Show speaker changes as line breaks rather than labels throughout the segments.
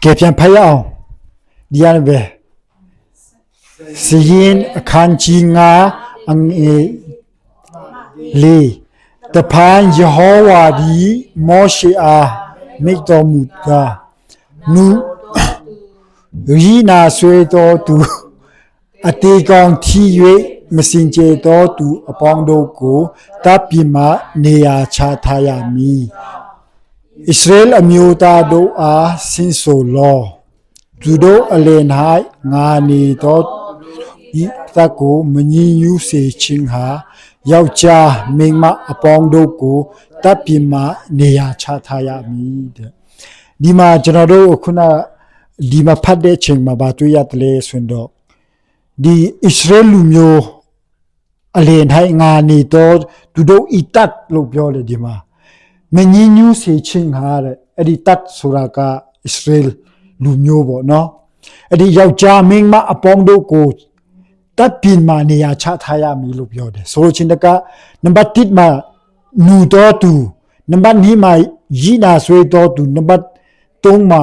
ကဲပြန်ဖတ်ရအောင်ဒီရပဲစီရင်အခန်းကြီး9အငယ်လေးတဖန်ယေဟောဝါဒီမောရှေအားမိတ်တော်မူကားနုရီနာဆွေတော်သူအတေကောင်ထီ၍မစင်ကြတော်သူအပေါင်းတို့ကိုတပ်ပြမနေရာချထားရမည်ဣသရေလအမျိုးသားတို့အားဆင်းဆိုလောသူတို့အလယ်၌ငါနေတော်ဤတပ်ကိုမငြင်းညူးစေခြင်းဟာယောက်ျားမိန်းမအပေါင်းတို့ကိုတပ်ပြမနေရာချထားရမည်တဲ့ဒီမှာကျွန်တော်တို့ခုနဒီမှာဖတ်တဲ့ချိန်မှာဗာတွေ့ရတယ်လေဆိုတော့ဒီဣသရေလလူမျိုးအလယ်၌ငါနေတော်သူတို့ဤတပ်လို့ပြောတယ်ဒီမှာမငြင်းညူးစေခြင်းဟာတဲ့အဲ့ဒီတပ်ဆိုတာကဣသရေလလူမျိုးပေါ့နော်အဲ့ဒီယောက်ျားမိန်းမအပေါင်းတို့ကိုတပ်ပြင်းမာနေရာချထားရမည်လို့ပြောတယ်ဆိုလိုချင်တဲ့ကနံပါတ်1မှာနူတော်သူနံပါတ်2မှာရည်နာဆွေတော်သူနံပါတ်3မှာ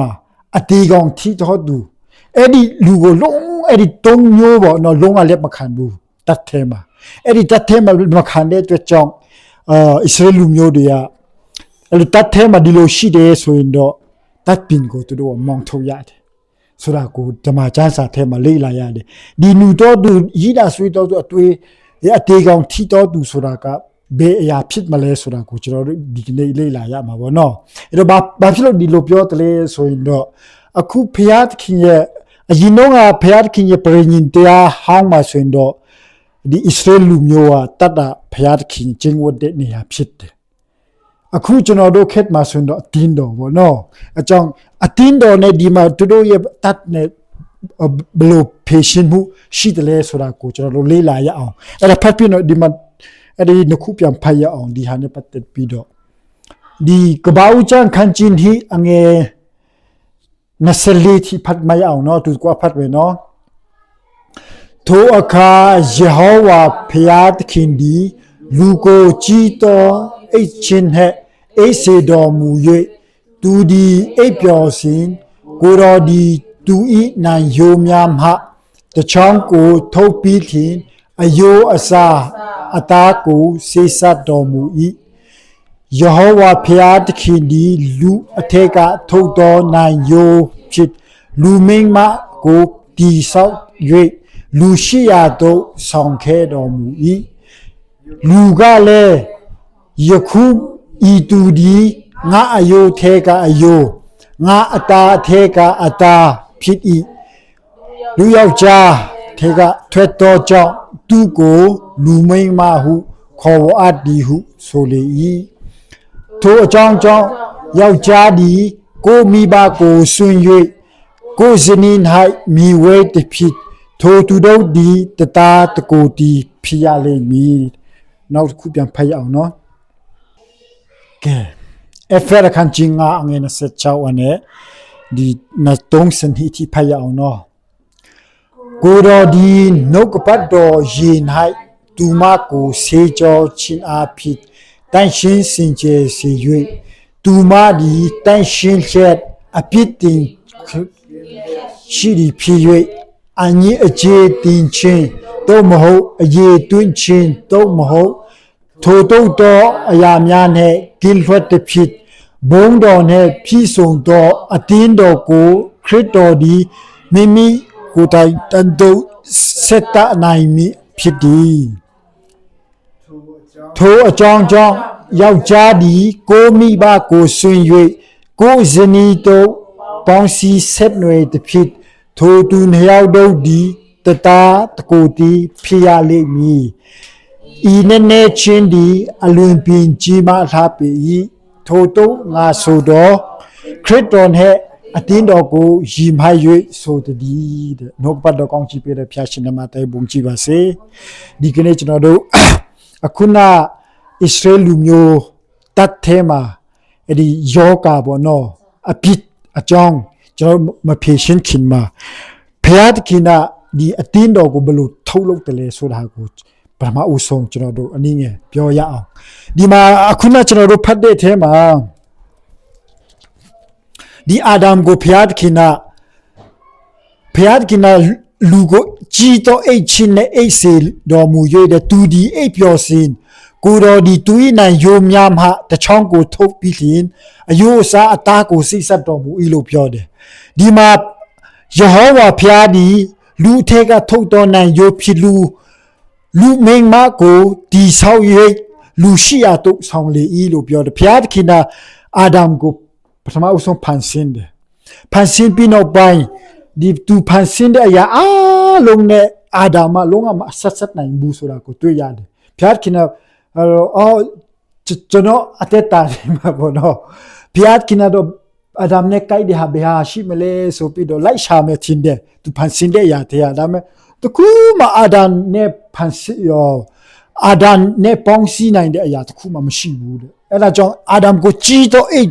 အတီကောင်ထီတော်သူအဲ့ဒီလူကိုလုံးအဲ့ဒီ3မျိုးပေါ့နော်လုံးဝလက်မခံဘူးတပ်ထဲမှာအဲ့ဒီတပ်ထဲမှာမခံတဲ့အတွက်ကြောင့်ဣသရေလလူမျိုးတွေကအဲ့ဒီတပ်ထဲမှာဒီလိုရှိတယ်ဆိုရင်တော့တပ်ပင်ကိုသူတို့မောင်းထုတ်ရတယ်ဆိုတာကိုဓမ္မကျမ်းစာထဲမှာလေ့လာရတယ်ဒီနူတော်သူရည်နာဆွေတော်သူအတွေ့အတေကောင်ထီတော်သူဆိုတာကဘယ်အရာဖြစ်မလဲဆိုတာကိုကျွန်တော်တို့ဒီကနေ့လေ့လာရမှာပေါ့နော်အဲ့တော့ဘာဖြစ်လို့ဒီလိုပြောတယ်လဲဆိုရင်တော့အခုဖျားသခင်ရဲ့အရင်တော့ကဖျားသခင်ရဲ့ပြည်ညင်တရားဟောင်းမှာဆိုရင်တော့ဒီဣသရေလလူမျိုးကတတ်တာဖျားသခင်ကျင့်ဝတ်တဲ့နေရာဖြစ်တယ်အခုကျွန်တော်တို့ခက်မှာဆိုရင်တော့အတင်းတော်ပေါ့နော်အကြောင်းအတင်းတော်နဲ့ဒီမှာသူတို့ရဲ့တတ်နဲ့ဘလို့ patient မှုရှိတယ်လဲဆိုတာကိုကျွန်တော်တို့လေ့လာရအောင်အဲ့ဒါဖတ်ပြီးတော့ဒီမှာအဲ့ဒီနှစ်ခုပြန်ဖတ်ရအောင်ဒီဟာနဲ့ပတ်သက်ပြီးတော့ဒီကဘာဦးချန်ခန်းချင်းဟီအငယ်24ထိဖတ်မရအောင်နော်သူကဖတ်မယ်နော်ထိုအခါယေဟောဝါဖျားသခင်ဒီလူကိုကြည်တော်အိတ်ချင်းဟဲ့အိတ်စေတော်မူ၍သူဒီအိတ်ပျော်စဉ်ကိုတော်ဒီသူဤနိုင်ယိုများမှတချောင်းကိုထုတ်ပြီးထင်အယိုးအစာအသားကိုစေစတ်တော်မူ၏ယေဟောဝါဖျားသခင်ဒီလူအထက်ကထုတ်တော်နိုင်ယိုးဖြစ်လူမင်းမကိုတီဆောက်၍လူရှိရာသို့ဆောင်ခဲ့တော်မူ၏လူကလည်းယခုဤသူဒီငါအယိုးထဲကအယိုးငါအသားထဲကအသားဖြစ်၏လူယောက်ျားထဲကထွက်တော်ကြောင့်သူကိုလူမိန်းမဟုခေါ်ဝအပ်သည်ဟုဆိုလေ၏ထိုအကြောင်းကြောင့်ယောက်ျားသည်ကိုမိဘကိုဆွင်၍ကိုဇနီး၌မိဝဲတဖြစ်ထိုသူတို့သည်တသားတကိုယ်တီဖြစ်ရလိမ့်မည်နောက်တစ်ခုပြန်ဖတ်ရအောင်နော်ကဲအဖရကန်ချင်းငါအငယ်26အနေဒီနတုံးစန်ဟီတီဖတ်ရအောင်နော်ကိုတော်ဒီနှုတ်ကပတ်တော်ရေ၌သူမကိုဆေးကြောချင်းအားဖြင့်တန်ရှင်းစင်ကြယ်စေ၍သူမဒီတန်ရှင်းချက်အပြစ်တင်ရှိသည်ဖြစ်၍အငြိအကျေတင်ခြင်းတော့မဟုတ်အရေးတွင်းခြင်းတော့မဟုတ်ထိုတို့သောအရာများနှင့်ကိလျတ်တစ်ဖြစ်ဘုံတော်နှင့်ပြည့်စုံသောအတင်းတော်ကိုခရစ်တော်သည်မိမိကိုယ်တိုင်တန်တို့ဆက်တနိုင်မည်ဖြစ်သည်ထိုအကြောင်းကြောင့်ယောက်ျားသည်ကိုမိဘကိုဆွင်၍ကိုဇနီးတို့ပေါင်းစည်းဆက်နွယ်သည်ဖြစ်ထိုသူနှစ်ယောက်တို့သည်တသားတကိုယ်တီဖြစ်ရလိမ့်မည်ဤနဲ့ချင်းသည်အလွန်ပင်ကြီးမားလှပေ၏ထိုတို့ငါဆိုတော့ခရစ်တော်နှင့်အတင်းတော်ကိုရည်မှတ်၍ဆိုတည်းတဲ့နှုတ်ပတ်တော်ကောင်းချီးပေးတဲ့ဖျားရှင်နမတိုင်ဘုံကြည်ပါစေဒီကနေ့ကျွန်တော်တို့အခုနဣသရေလလူမျိုးတတ်ထဲမှာအဲ့ဒီယောဂါပေါ့နော်အပြစ်အကြောင်းကျွန်တော်မဖြေရှင်းခင်မှာဖျားသခင်ကဒီအတင်းတော်ကိုဘယ်လိုထုတ်လုပ်တယ်လဲဆိုတာကိုပထမဦးဆုံးကျွန်တော်တို့အနည်းငယ်ပြောရအောင်ဒီမှာအခုနကျွန်တော်တို့ဖတ်တဲ့အထဲမှာ ဒီအာဒမ်ကိုဖျားခင်နာလူကိုကြီးတော့အိတ်ချင်းနဲ့အိတ်စီတော်မူ၍တဲ့သူဒီအိတ်ပြောစင်ကိုတော်ဒီသူ၏နိုင်ယိုများမှတချောင်းကိုထုတ်ပြီးလျင်အယိုးအစားအသားကိုစိတ်ဆက်တော်မူ၏လို့ပြောတယ်ဒီမှာယေဟောဝါဖျားဒီလူထဲကထုတ်တော်နိုင်ယိုဖြစ်လူမင်းမကိုဒီဆောက်၍လူရှိရတော့ဆောင်လေ၏လို့ပြောတယ်ဖျားခင်နာအာဒမ်ကိုပထမအဆုံးဖန်ဆင်းတယ်ဖန်ဆင်းပြီးနောက်ပိုင်းဒီသူဖန်ဆင်းတဲ့အရာအားလုံးနဲ့အာဒမ်မလုံးဝမဆက်နိုင်ဘူးဆိုတာကိုတွေ့ရတယ်ဖျားခင်နာကျွန်တော်အသက်တာမှာပေါ့နော်ဖျားခင်နာတော့အာဒမ်နဲ့ကိုက်တဲ့ဟာဘယ်ဟာရှိမလဲဆိုပြီးတော့လိုက်ရှာမယ်ထင်တယ်သူဖန်ဆင်းတဲ့အရာတရားဒါမဲ့တခုမှအာဒမ်နဲ့ဖန်ဆင်းအာဒမ်နဲ့ပေါင်းစည်းနိုင်တဲ့အရာတခုမှမရှိဘူးတဲ့အဲ့ဒါကြောင့်အာဒမ်ကိုကြီးတော့အိ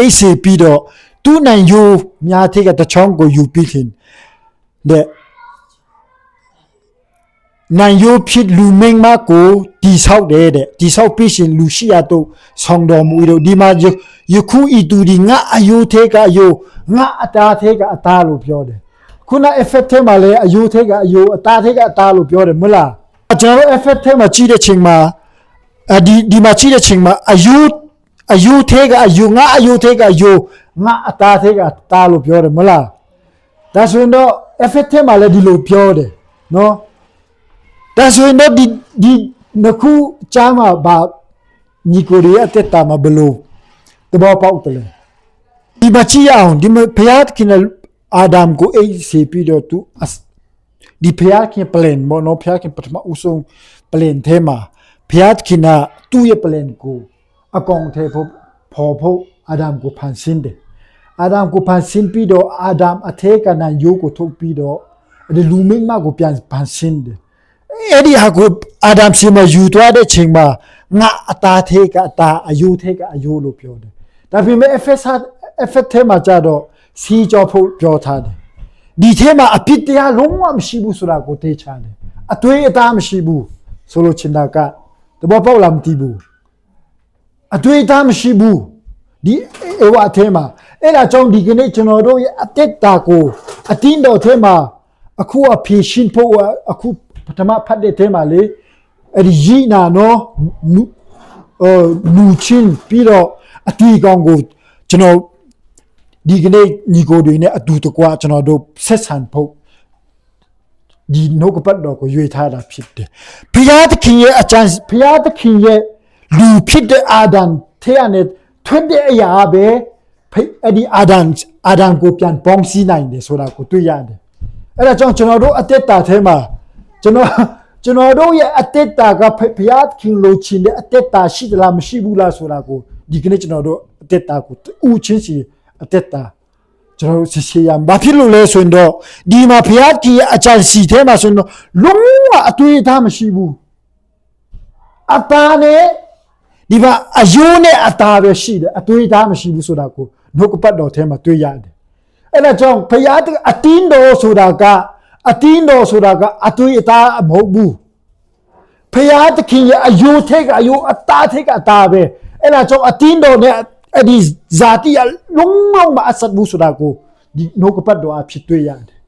တ်စေပြီးတော့သူ့နိုင်ယူများတဲ့တချောင်းကိုယူပြီးခင်တဲ့နိုင်ယူဖြစ်လူမင်းမကိုတိဆောက်တယ်တဲ့တိဆောက်ပြီးရှင်လူရှိရတော့ဆောင်တော်မူလို့ဒီမှာယခုဤသူဒီငါအယုထဲကအယုငါအတာထဲကအတာလို့ပြောတယ်ခုန effect ထဲမှာလည်းအယုထဲကအယုအတာထဲကအတာလို့ပြောတယ်မလားကျွန်တော် effect ထဲမှာကြည့်တဲ့ချိန်မှာဒီမှာကြည့်တဲ့ချိန်မှာအယုထဲကအယုငါအယုထဲကအယုငါအတာထဲကအတာလို့ပြောတယ်မလားဒါဆိုရင်တော့ effect ထဲမှာလည်းဒီလိုပြောတယ်နော်ဒါဆိုရင်တော့ဒီနှစ်ခုကြားမှာဗာညီကိုရီးယားတက်တာမှာဘလို့တဘောပေါက်တယ်ဒီမချီအောင်ဒီဘုရားခင်အာဒမ်ကိုအိစီပြီးတော့သူဒီဘုရားခင် plan မောနော်ဘုရားခင်ပထမဦးဆုံး plan ထဲမှာဘုရားခင်ကသူ့ရဲ့ plan ကိုအကောင်ထဲဖို့အာဒမ်ကိုဖန်ဆင်းတယ်အာဒမ်ကိုဖန်ဆင်းပြီးတော့အာဒမ်အထက်ကနာယိုးကိုထုတ်ပြီးတော့ဒီလူမင်းမကိုပြန်ဖန်ဆင်းတယ်အဲ့ဒီဟာကိုအာဒမ်စီမယူသွားတဲ့ချိန်မှာငါအတာထဲကအတာအယိုးထဲကအယိုးလို့ပြောတယ်ဒါပေမဲ့ effect ထဲမှာကြတော့စီကြောဖို့ပြောထားတယ်ဒီထဲမှာအပြစ်တရားလုံးဝမရှိဘူးဆိုတာကိုသိချတယ်အသွေးအသားမရှိဘူးဆိုလို့ချင်တာကတဘောပေါက်လာမသိဘူးအသွေးအသားမရှိဘူးဒီဧဝအထဲမှာအဲ့ဒါကြောင့်ဒီကနေ့ကျွန်တော်တို့ရဲ့အသက်တာကိုအတင်းတော်ထဲမှာအခုအဖြေရှင်းဖို့အခုပထမဖတ်တဲ့ထဲမှာလေအဲ့ဒီရီနာနော်နူချင်းပြီးတော့အတီကောင်ကိုကျွန်တော်ဒီကနေ့ညီကိုတွေနဲ့အတူတကွကျွန်တော်တို့ဆက်ဆံဖို့ဒီနှုတ်ကပတ်တော်ကိုရွေထားတာဖြစ်တယ်ဘုရားသခင်ရဲ့အကြံဘုရားသခင်ရဲ့လူဖြစ်တဲ့အာဒမ်ထဲကနေထွက်တဲ့အရာပဲအဲ့ဒီအာဒမ်ကိုပြန်ပေါင်းစည်းနိုင်တယ်ဆိုတာကိုတွေ့ရတယ်အဲ့ဒါကြောင့်ကျွန်တော်တို့အသက်တာထဲမှာကျွန်တော်တို့ရဲ့အသက်တာကဘုရားသခင်လိုချင်တဲ့အသက်တာရှိသလားမရှိဘူးလားဆိုတာကိုဒီကနေ့ကျွန်တော်တို့အသက်တာကိုဥချင်းစီအသက်တာကျွန်တော်စစ်ဆေးရမှာဖြစ်လို့လဲဆိုရင်တော့ဒီမှာဘုရားကြီးအကြံစီထဲမှာဆိုရင်တော့လုံးဝအတွေ့အကြုံမရှိဘူးအတားနဲ့ဒီမှာအယိုးနဲ့အတားပဲရှိတယ်အတွေ့အကြုံမရှိဘူးဆိုတာကိုနှုတ်ကပတ်တော်ထဲမှာတွေ့ရတယ်အဲ့ဒါကြောင့်ဘုရားအတင်းတော်ဆိုတာကအတင်းတော်ဆိုတာကအတွေ့အကြုံမဟုတ်ဘူးဘုရားသခင်ရဲ့အယိုးထဲကအယိုးအတားထဲကအတားပဲအဲ့ဒါကြောင့်အတင်းတော်နဲ့အဲ့ဒီဇာတိအလုံးမအဆက်ဘူးဆိုတာကိုဒီနှုတ်ကပတ်တော်အဖြစ်တွေ့ရတယ်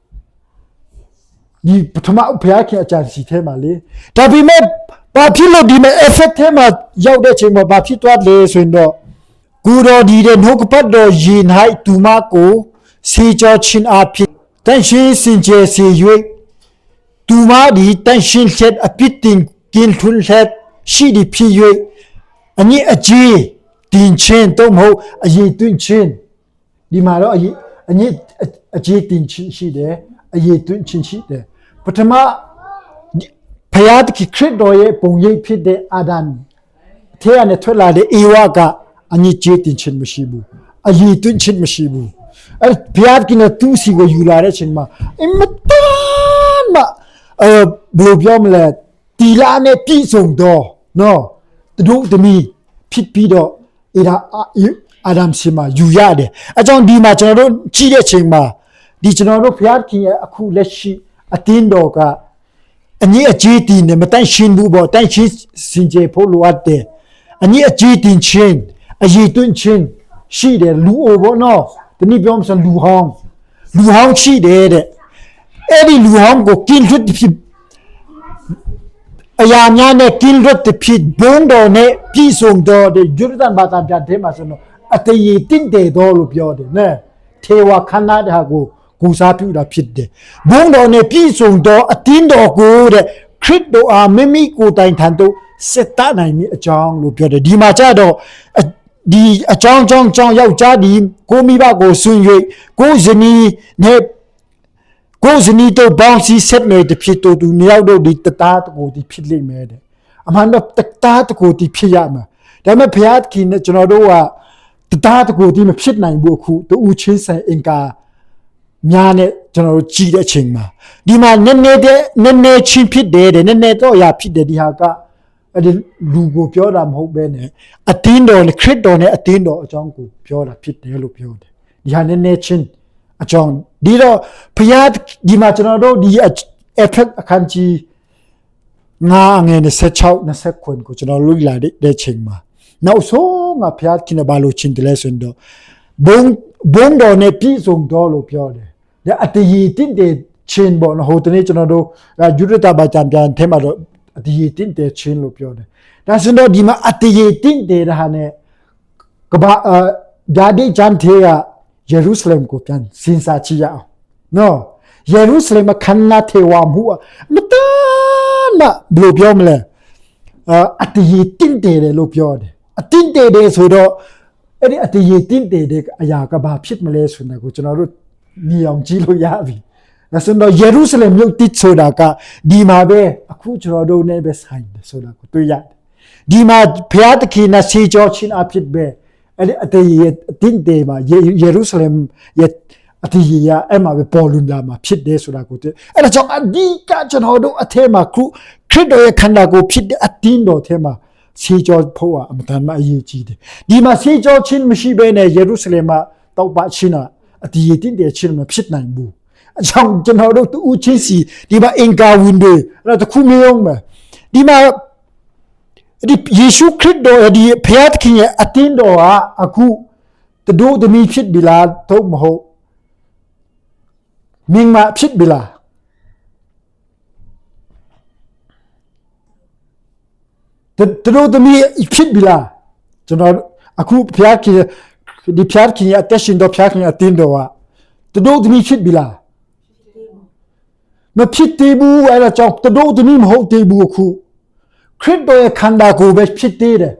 ဒီပထမဘုရားခင်အကြံစီထဲမှာလေဒါပေမဲ့ဘာဖြစ်လို့ဒီမဲ့ effect ထဲမှာရောက်တဲ့ချိန်မှာဘာဖြစ်သွားလဲဆိုရင်တော့ကိုတော်ဒီတဲ့နှုတ်ကပတ်တော်ယင်၌သူမကိုစေကြောချင်းအဖြစ်တန်ရှင်းစင်ကြယ်စေ၍သူမဒီတန်ရှင်းချက်အပြစ်တင်ကင်းထွန်းချက်ရှိသည်ဖြစ်၍အနည်းအကြီးတင်ချင်းတော့မဟုတ်အရေးတွင်ချင်းဒီမှာတော့အနည်းအကြီးတင်ချင်းရှိတယ်အရေးတွင်ချင်းရှိတယ်ပထမဘုရားသခင်ခရစ်တော်ရဲ့ပုံရိပ်ဖြစ်တဲ့အာဒမ်ထဲကနေထွက်လာတဲ့ဧဝကအနည်းကြီးတင်ချင်းမရှိဘူးအရေးတွင်ချင်းမရှိဘူးအဲ့ဘုရားသခင်ကသူ့စီကိုယူလာတဲ့ချိန်မှာအမတန်မဘယ်လိုပြောမလဲတီလာနဲ့ပြည့်စုံတော့နော်တို့တမီဖြစ်ပြီးတော့အာဒမ်စီမှာယူရတယ်အကြောင်းဒီမှာကျွန်တော်တို့ကြည့်တဲ့ချိန်မှာဒီကျွန်တော်တို့ဘုရားခင်ရဲ့အခုလက်ရှိအတင်းတော်ကအနည်းအကြီးတင်နဲ့မတန့်ရှင်းဘူးပေါ့တန့်ရှင်းစင်ကြယ်ဖို့လိုအပ်တယ်အနည်းအကြီးတင်ချင်းအရေးတွင်းချင်းရှိတယ်လူအိုဘောနော် တနည်းပြောမှဆိုလူဟောင်းရှိတယ်တဲ့အဲ့ဒီလူဟောင်းကိုกินရွတ်ဖြစ်အရာများနဲ့กินရွတ်ဖြစ်ဘုံတော်နဲ့ပြည်စုံတော်တဲ့ဂျူရဒန်ဘာသာပြန်တဲ့မှာဆိုတော့အတရေတင့်တယ်တော်လို့ပြောတယ်နဲ့ထေဝခန္ဓာတဟာကိုကူစားပြုတာဖြစ်တယ်ဘုံတော်နဲ့ပြည်စုံတော်အတင်းတော်ကိုတဲ့ခရစ်တော်အားမိမိကိုယ်တိုင်ထံသို့စစ်တနိုင်မိအကြောင်းလို့ပြောတယ်ဒီမှာကြတော့ဒီအကြောင်းယောက်ျားဒီကိုမိဘကိုဆွင်၍ကိုဇနီးနဲ့ကိုဇနီးတို့ပေါင်းစည်းဆက်နေတဲ့ဖြစ်တို့သူနှစ်ယောက်တို့ဒီတသားတကိုဒီဖြစ်လိမ့်မယ်တဲ့အမှန်တော့တသားတကိုဒီဖြစ်ရမှာဒါပေမဲ့ဘုရားခင်နဲ့ကျွန်တော်တို့ကတသားတကိုဒီမဖြစ်နိုင်ဘူးအခုတူချင်းဆိုင်အင်္ကာများနဲ့ကျွန်တော်တို့ကြည်တဲ့အချိန်မှာဒီမှာနည်းနည်းချင်းဖြစ်တယ်နည်းနည်းတော့အရာဖြစ်တယ်ဒီဟာကအဲ့ဒီလူကိုပြောတာမဟုတ်ပဲနဲ့အတင်းတော်နဲ့ခရစ်တော်နဲ့အတင်းတော်အကြောင်းကိုပြောတာဖြစ်တယ်လို့ပြောတယ်ဒီဟာနည်းနည်းချင်းအကြောင်းဒီတော့ဘုရားဒီမှာကျွန်တော်တို့ဒီeffect အခန်းကြီး9ငယ်26 29ကိုကျွန်တော်လွတ်လာတဲ့ချိန်မှာနောက်ဆုံးငါဘုရားခင်ဘာလို့ချင်းတယ်လဲဆိုတော့ဘုံတော်နဲ့ပြည်စုံတော်လို့ပြောတယ်ဒါအတည်တင့်တဲ့ချင်းပေါ်ဟိုတနေ့ကျွန်တော်တို့ယူရတာဘာတန်ပြန်ထဲမှာတော့အတည်တင့်တဲ့ချင်းလို့ပြောတယ်ဒါဆိုတော့ဒီမှာအတည်တင့်တဲ့ဟာနဲ့ကဘာဒါဒီဂျန်သေးကယေရုရှလင်ကိုပြန်စဉ်းစားကြည့်ရအောင်နော်ယေရုရှလင်မှာခန္ဓာထေဝမှုမတမ်းမဘယ်လိုပြောမလဲအတည်တင့်တယ်လို့ပြောတယ်အတင့်တယ်ဆိုတော့အဲ့ဒီအတည်တင့်တဲ့အရာကဘာဖြစ်မလဲဆိုတာကိုကျွန်တော်တို့မြင်အောင်ကြည့်လို့ရပြီဒါဆိုတော့ယေရုရှလင်မြို့တိဆိုတာကဒီမှာပဲအခုကျွန်တော်တို့နဲ့ပဲဆိုင်တယ်ဆိုတာကိုတွေ့ရတယ်ဒီမှာဘုရားသခင်နဲ့ဆေးကြောချင်းအဖြစ်ပဲအဲ့ဒီအတည်တင့်တယ်မှာယေရုရှလင်ရဲ့အတည်ရအဲ့မှာပဲပေါ်လွင်လာမှာဖြစ်တယ်ဆိုတာကိုတွေ့အဲ့ဒါကြောင့်အဒီကကျွန်တော်တို့အထဲမှာခရစ်တော်ရဲ့ခန္ဓာကိုယ်ဖြစ်တဲ့အတင်းတော်ထဲမှာဆေးကြောဖို့အမှန်တမ်းအရေးကြီးတယ်ဒီမှာဆေးကြောချင်းမရှိဘဲနဲ့ယေရုရှလင်မှာတောက်ပချင်းအတည်တင့်တယ်ချင်းမဖြစ်နိုင်ဘူးအကြောင်းကျွန်တော်တို့သူချင်းစီဒီမှာအင်္ဂါဝင်တွေအဲ့ဒါတခုမျိုးမှာဒီမှာဒီယေရှုခရစ်တော်ဒီဖျားသခင်ရဲ့အတင်းတော်ဟာအခုတို့သမီးဖြစ်ပြီလားတော့မဟုတ်မင်းမဖြစ်ပြီလားတို့သမီးဖြစ်ပြီလားကျွန်တော်အခုဖျားခင်ဒီဖျားခင်ရဲ့အသက်ရှင်တော်ဖျားခင်ရဲ့အတင်းတော်ဟာတို့သမီးဖြစ်ပြီလားမဖြစ်သေးဘူးအဲ့ဒါကြောင့်တို့သမီးမဟုတ်သေးဘူးအခုခရစ်တော်ရဲ့ခန္ဓာကိုယ်ပဲဖြစ်သေးတယ်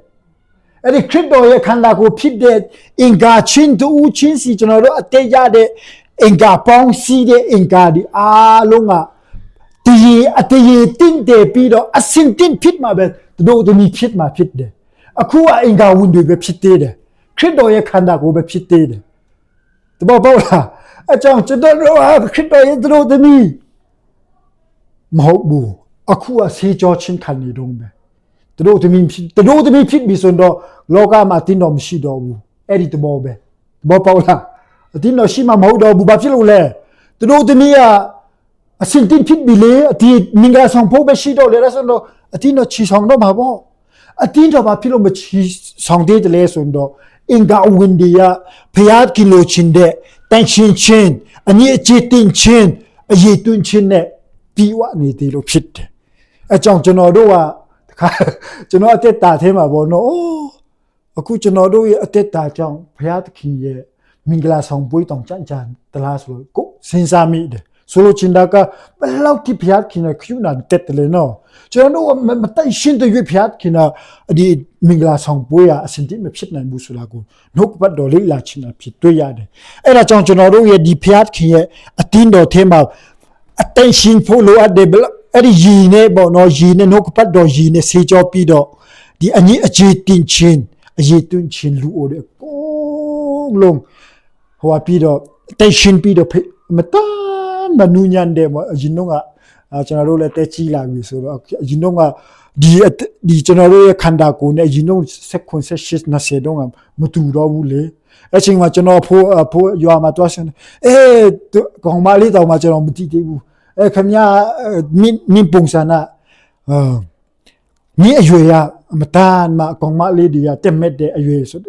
အဲ့ဒီခရစ်တော်ရဲ့ခန္ဓာကိုယ်ဖြစ်တဲ့အင်္ဂါချင်းတူချင်းစီကျွန်တော်တို့အသေးရတဲ့အင်္ဂါပေါင်းစည်းတဲ့အင်္ဂါဒီအားလုံးကတည်အတည်တင့်တယ်ပြီးတော့အစင်တင်ဖြစ်မှာပဲတို့သမီးဖြစ်မှာဖြစ်တယ်အခုအင်္ဂါဝင်တွေပဲဖြစ်သေးတယ်ခရစ်တော်ရဲ့ခန္ဓာကိုယ်ပဲဖြစ်သေးတယ်တဘောပေါလားအကြောင်းကျွန်တော်တို့ခရစ်တော်ရဲ့တို့သမီးမဟုတ်ဘူးအခုဆေးကြောချင်းခံနေတော့ပဲတို့သမီးဖြစ်ပြီးဆိုတော့လောကမှာတင်းတော်မရှိတော့ဘူးအဲ့ဒီတဘောပဲတဘောပေါလားအတင်းတော်ရှိမှမဟုတ်တော့ဘူးဘာဖြစ်လို့လဲတို့သမီးကအစင်တင်ဖြစ်ပြီးလေအတီမင်္ဂလာဆောင်ဖို့ပဲရှိတော့လေဆိုတော့အတင်းတော်ချီဆောင်တော့မှာပေါ့အတင်းတော်ဘာဖြစ်လို့မချီဆောင်သေးတယ်လဲဆိုတော့အင်္ဂါဝင်ဒီယာဖျားကီလိုချင်းတဲ့တန်ချင်းချင်းအနည်းအကျဉ်းတင်ချင်းအရေးတွင်းချင်းနဲ့ပြီးဝနေတယ်လို့ဖြစ်တယ်အကြောင်းကျွန်တော်တို့ကကျွန်တော်အသက်တာထဲမှာပေါ့နော်အခုကျွန်တော်တို့ရဲ့အသက်တာကြောင့်ဘုရားသခင်ရဲ့မင်္ဂလာဆောင်ပွဲတောင်ကြံ့ကြံ့တလားဆိုလို့ကိုစဉ်းစားမိတယ်ဆိုလိုချင်တာကဘယ်လောက်ထိဘုရားသခင်ရဲ့ခ ्यू နာတက်တယ်လဲနော်ကျွန်တော်တို့မတိုင်ရှင်းတဲ့ဘုရားသခင်ဒီမင်္ဂလာဆောင်ပွဲအစင်တိမဖြစ်နိုင်ဘူးဆိုတာကိုနှုတ်ပတ်တော်လေးလာချင်တာဖြစ်တွေ့ရတယ်အဲ့ဒါကြောင့်ကျွန်တော်တို့ရဲ့ဒီဘုရားသခင်ရဲ့အတင်းတော်ထဲမှာattention ဖို့လိုအပ်တယ်အဲ့ဒီယီနဲ့ပေါ့နော်ယီနဲ့နှုတ်ပတ်တော်ယီနဲ့ဆေးကြောပြီးတော့ဒီအကြီးအခြေတင်ချင်းအရေးတွင်းချင်းလူအိုတဲ့ကိုလုံးဟိုပြီးတော့ attention ပြီးတော့မတန်မနူးညံ့တယ်ပေါ့အရင်တော့ကကျွန်တော်တို့လည်းတက်ကြီးလာပြီဆိုတော့အရင်တော့ကဒီကျွန်တော်တို့ရဲ့ခန္ဓာကိုယ်နဲ့အရင်တော့16 20တော့မတူတော့ဘူးလေအချိန်မှာကျွန်တော်ဖိုးရွာမှာတွားရှင်ကောင်မလေးတောင်မှကျွန်တော်မကြည့်သေးဘူးခင်ဗျာနင်းပုံစံနာနင်းအရွယ်ရမတန်မှကောင်မလေးတွေကတက်မဲ့တဲ့အရွယ်ဆို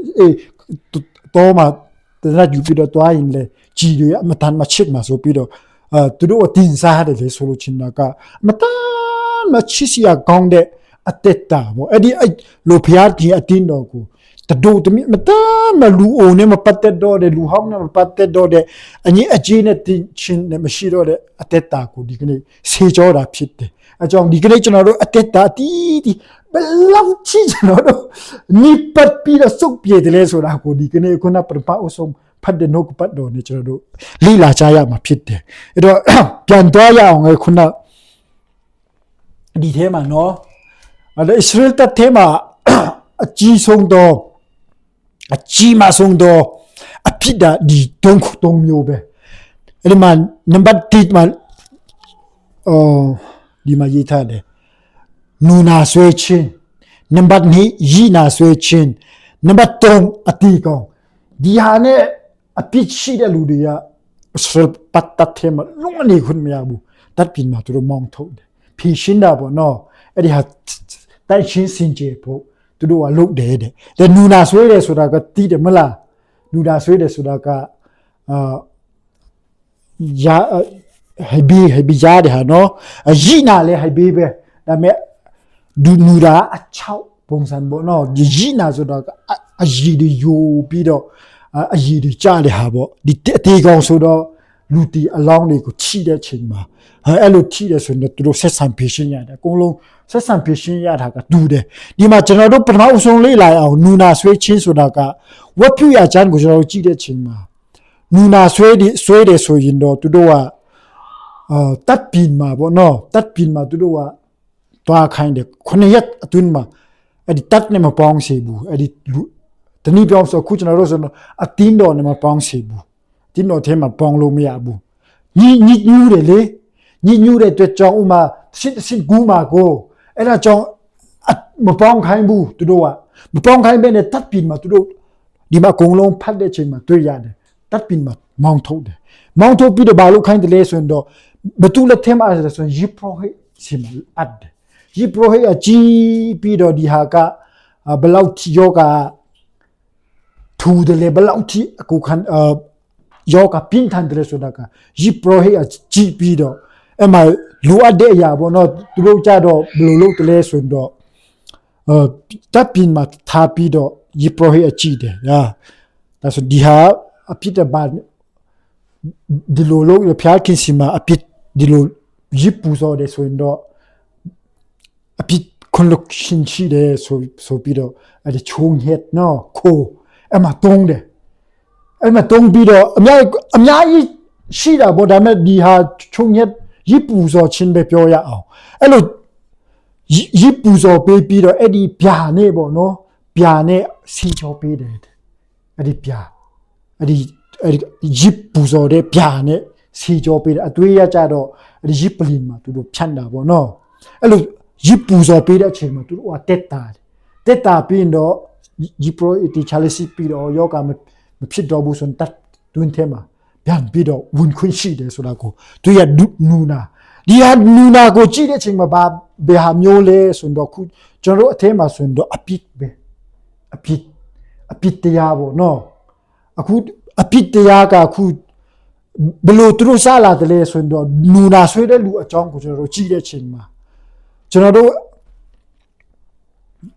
တော့မှ แต่ละอยู่ပြီးတော့တွားရင်လေကြည်တွေအမတန်မချစ်မှာဆိုပြီးတော့သူတို့အတင်စားတယ်လေဆိုလို့ချင်တာကအမတန်မချစ်စရာကောင်းတဲ့အတက်တာပေါ့အဲ့ဒီလိုဖျားကြီးအတင်းတော်ကိုတဒိုတမိမတန်မလူအိုနဲ့မပတ်သက်တော့တဲ့လူဟောင်းနဲ့မပတ်သက်တော့တဲ့အငြိအကြီးနဲ့တင်ချင်းနဲ့မရှိတော့တဲ့အတက်တာကိုဒီကနေ့ဆေးကြောတာဖြစ်တယ်အကြောင်းဒီကနေ့ကျွန်တော်တို့အတက်တာတီးဘယ်လောက်ချစ်ကျွန်တော်တို့နိပတ်ပြီးတော့စုပ်ပြေတယ်လဲဆိုတာကိုဒီကနေ့ခုနပရပအဆုံးဖတ်တဲ့နှုတ်ပတ်တော်နဲ့ကျွန်တော်တို့လိလာကြရမှာဖြစ်တယ်အဲ့တော့ပြန်သွားရအောင်ခုနဒီထဲမှာနော်အဲ့ဒါဣသရေလတပ်ထဲမှာအကြီးဆုံးသောအကြီးမားဆုံးသောအဖြစ်ဒါဒီတုံးမျိုးပဲအဲ့ဒီမှာနံပါတ်1မှာဒီမှာရေးထားတယ်နူနာဆွဲချင်းနံပါတ်2ရီနာဆွဲချင်းနံပါတ်3အတီကောင်ဒီဟာနဲ့အပြစ်ရှိတဲ့လူတွေကစရပတ်တတ်ထဲမှာလုံးဝနေခွင့်မရဘူးတတ်ပြင်မှာသူတို့မောင်းထုတ်တယ်ဖြီးရှင်းတာပေါ့နော်အဲ့ဒီဟာတိုက်ရှင်းစင်ကြယ်ဖို့သူတို့ကလုပ်တယ်တဲ့နူနာဆွဲတယ်ဆိုတာကတီးတယ်မလားနူနာဆွဲတယ်ဆိုတာကယာဟိဘီယာတဲ့ဟာနော်ရီနာလေဟိဘီပဲဒါမဲ့ဒူနူရာအချောက်ပုံစံပေါ့နော်ရီနာဆိုတော့အရီတွေယိုပြီးတော့အရီတွေကြားတဲ့ဟာပေါ့ဒီအသေးကောင်ဆိုတော့လူတီအလောင်းတွေကိုထိတဲ့ချိန်မှာအဲ့လိုထိတယ်ဆိုရင်သူတို့ဆက်ဆံဖြည့်ရှင်းရတယ်အကုန်လုံးဆက်ဆံဖြည့်ရှင်းရတာကတူတယ်ဒီမှာကျွန်တော်တို့ပထမအဆုံးလေးလာအောင်နူနာဆွဲချင်းဆိုတာကဝတ်ပြုရချမ်းကိုကျွန်တော်တို့ကြည့်တဲ့ချိန်မှာနူနာဆွဲတယ်ဆိုရင်တော့သူတို့ကတပ်ပင်မှာပေါ့နော်တပ်ပင်မှာသူတို့ကတွားခိုင်းတယ်9ရက်အတွင်းမှာအဲ့ဒီတပ်နဲ့မပေါင်းစေဘူးအဲ့ဒီတနည်းပြောဆိုခုကျွန်တော်တို့ဆိုတော့အတင်းတော်နဲ့မပေါင်းစေဘူးတင်းတော်ထဲမှာပေါင်းလို့မရဘူးညညူးတယ်လေညညူးတဲ့အတွက်ကြောင့်ဥမာစစ်ကူးမှာကိုအဲ့ဒါကြောင့်မပေါင်းခိုင်းဘူးသူတို့ကမပေါင်းခိုင်းဘဲနဲ့တပ်ပင်မှာသူတို့ဒီမှာအကုန်လုံးဖတ်တဲ့ချိန်မှာတွေ့ရတယ်တပ်ပင်မှာမောင်းထုတ်တယ်မောင်းထုတ်ပြီးတော့ဘာလို့ခိုင်းတယ်လဲဆိုတော့ဘသူလက်ထဲမှာဆိုရင်ယပရိုဟိစီမအတ်ယပရိုဟိအကြီးပြီးတော့ဒီဟာကဘလောက်ချီယောဂထူတယ်လေဘလောက်ချီအခုခံယောဂပြင်းထန်တယ်ဆိုတာကယပရိုဟိအကြီးပြီးတော့အမလိုအပ်တဲ့အရာပေါ့နော်သူတို့ကြတော့ဘယ်လိုလုပ်တယ်လဲဆိုတော့တပ်ပင်မှာထားပြီးတော့ယပရိုဟိအကြီးတယ်ဟာဒါဆိုဒီဟာအဖြစ်တဲ့ဘာဒီလိုလုပ်ရဖျားခင်စီမှာအဖြစ်ဒီလိုရစ်ပူစော်တယ်ဆိုရင်တော့အဖြစ်ခွန်လုရှင်ရှိတယ်ဆိုပြီးတော့အဲ့ဒီချုံဟက်နော်ခိုးအမတုံးတယ်အမတုံးပြီးတော့အများကြီးရှိတာပေါ့ဒါမဲ့ဒီဟာချုံဟက်ရစ်ပူစော်ချင်းပဲပြောရအောင်အဲ့လိုရစ်ပူစော်ပေးပြီးတော့အဲ့ဒီဗျာနဲ့ပေါ့နော်ဗျာနဲ့စီချောပေးတယ်အဲ့ဒီဗျာအဲ့ဒီရစ်ပူစော်တဲ့ဗျာနဲ့စီကြောပေးတယ်အသွေးရကြတော့ရစ်ပလင်မှာသူတို့ဖြန့်တာပေါ့နော်အဲ့လိုရစ်ပူစော်ပေးတဲ့အချိန်မှာသူတို့ကတက်တာပြီးတော့ရစ်ပရိုတီချာလစီပြီးတော့ယောဂမဖြစ်တော့ဘူးဆိုရင်တတ်တွင်းထဲမှာပြန်ပြီးတော့ဝန်ခွင့်ရှိတယ်ဆိုတာကိုသူရနူနာဒီဟာနူနာကိုကြည့်တဲ့အချိန်မှာဘယ်ဟာမျိုးလဲဆိုတော့ခုကျွန်တော်တို့အထဲမှာဆိုရင်တော့အပြစ်ပဲအပြစ်တရားပေါ့နော်အခုအပြစ်တရားကခုဘလို့သူတို့စားလာတယ်လဲဆိုတော့နူနာဆွဲတဲ့လူအကြောင်းကိုကျွန်တော်တို့ကြည့်တဲ့ချိန်မှာကျွန်တော်တို့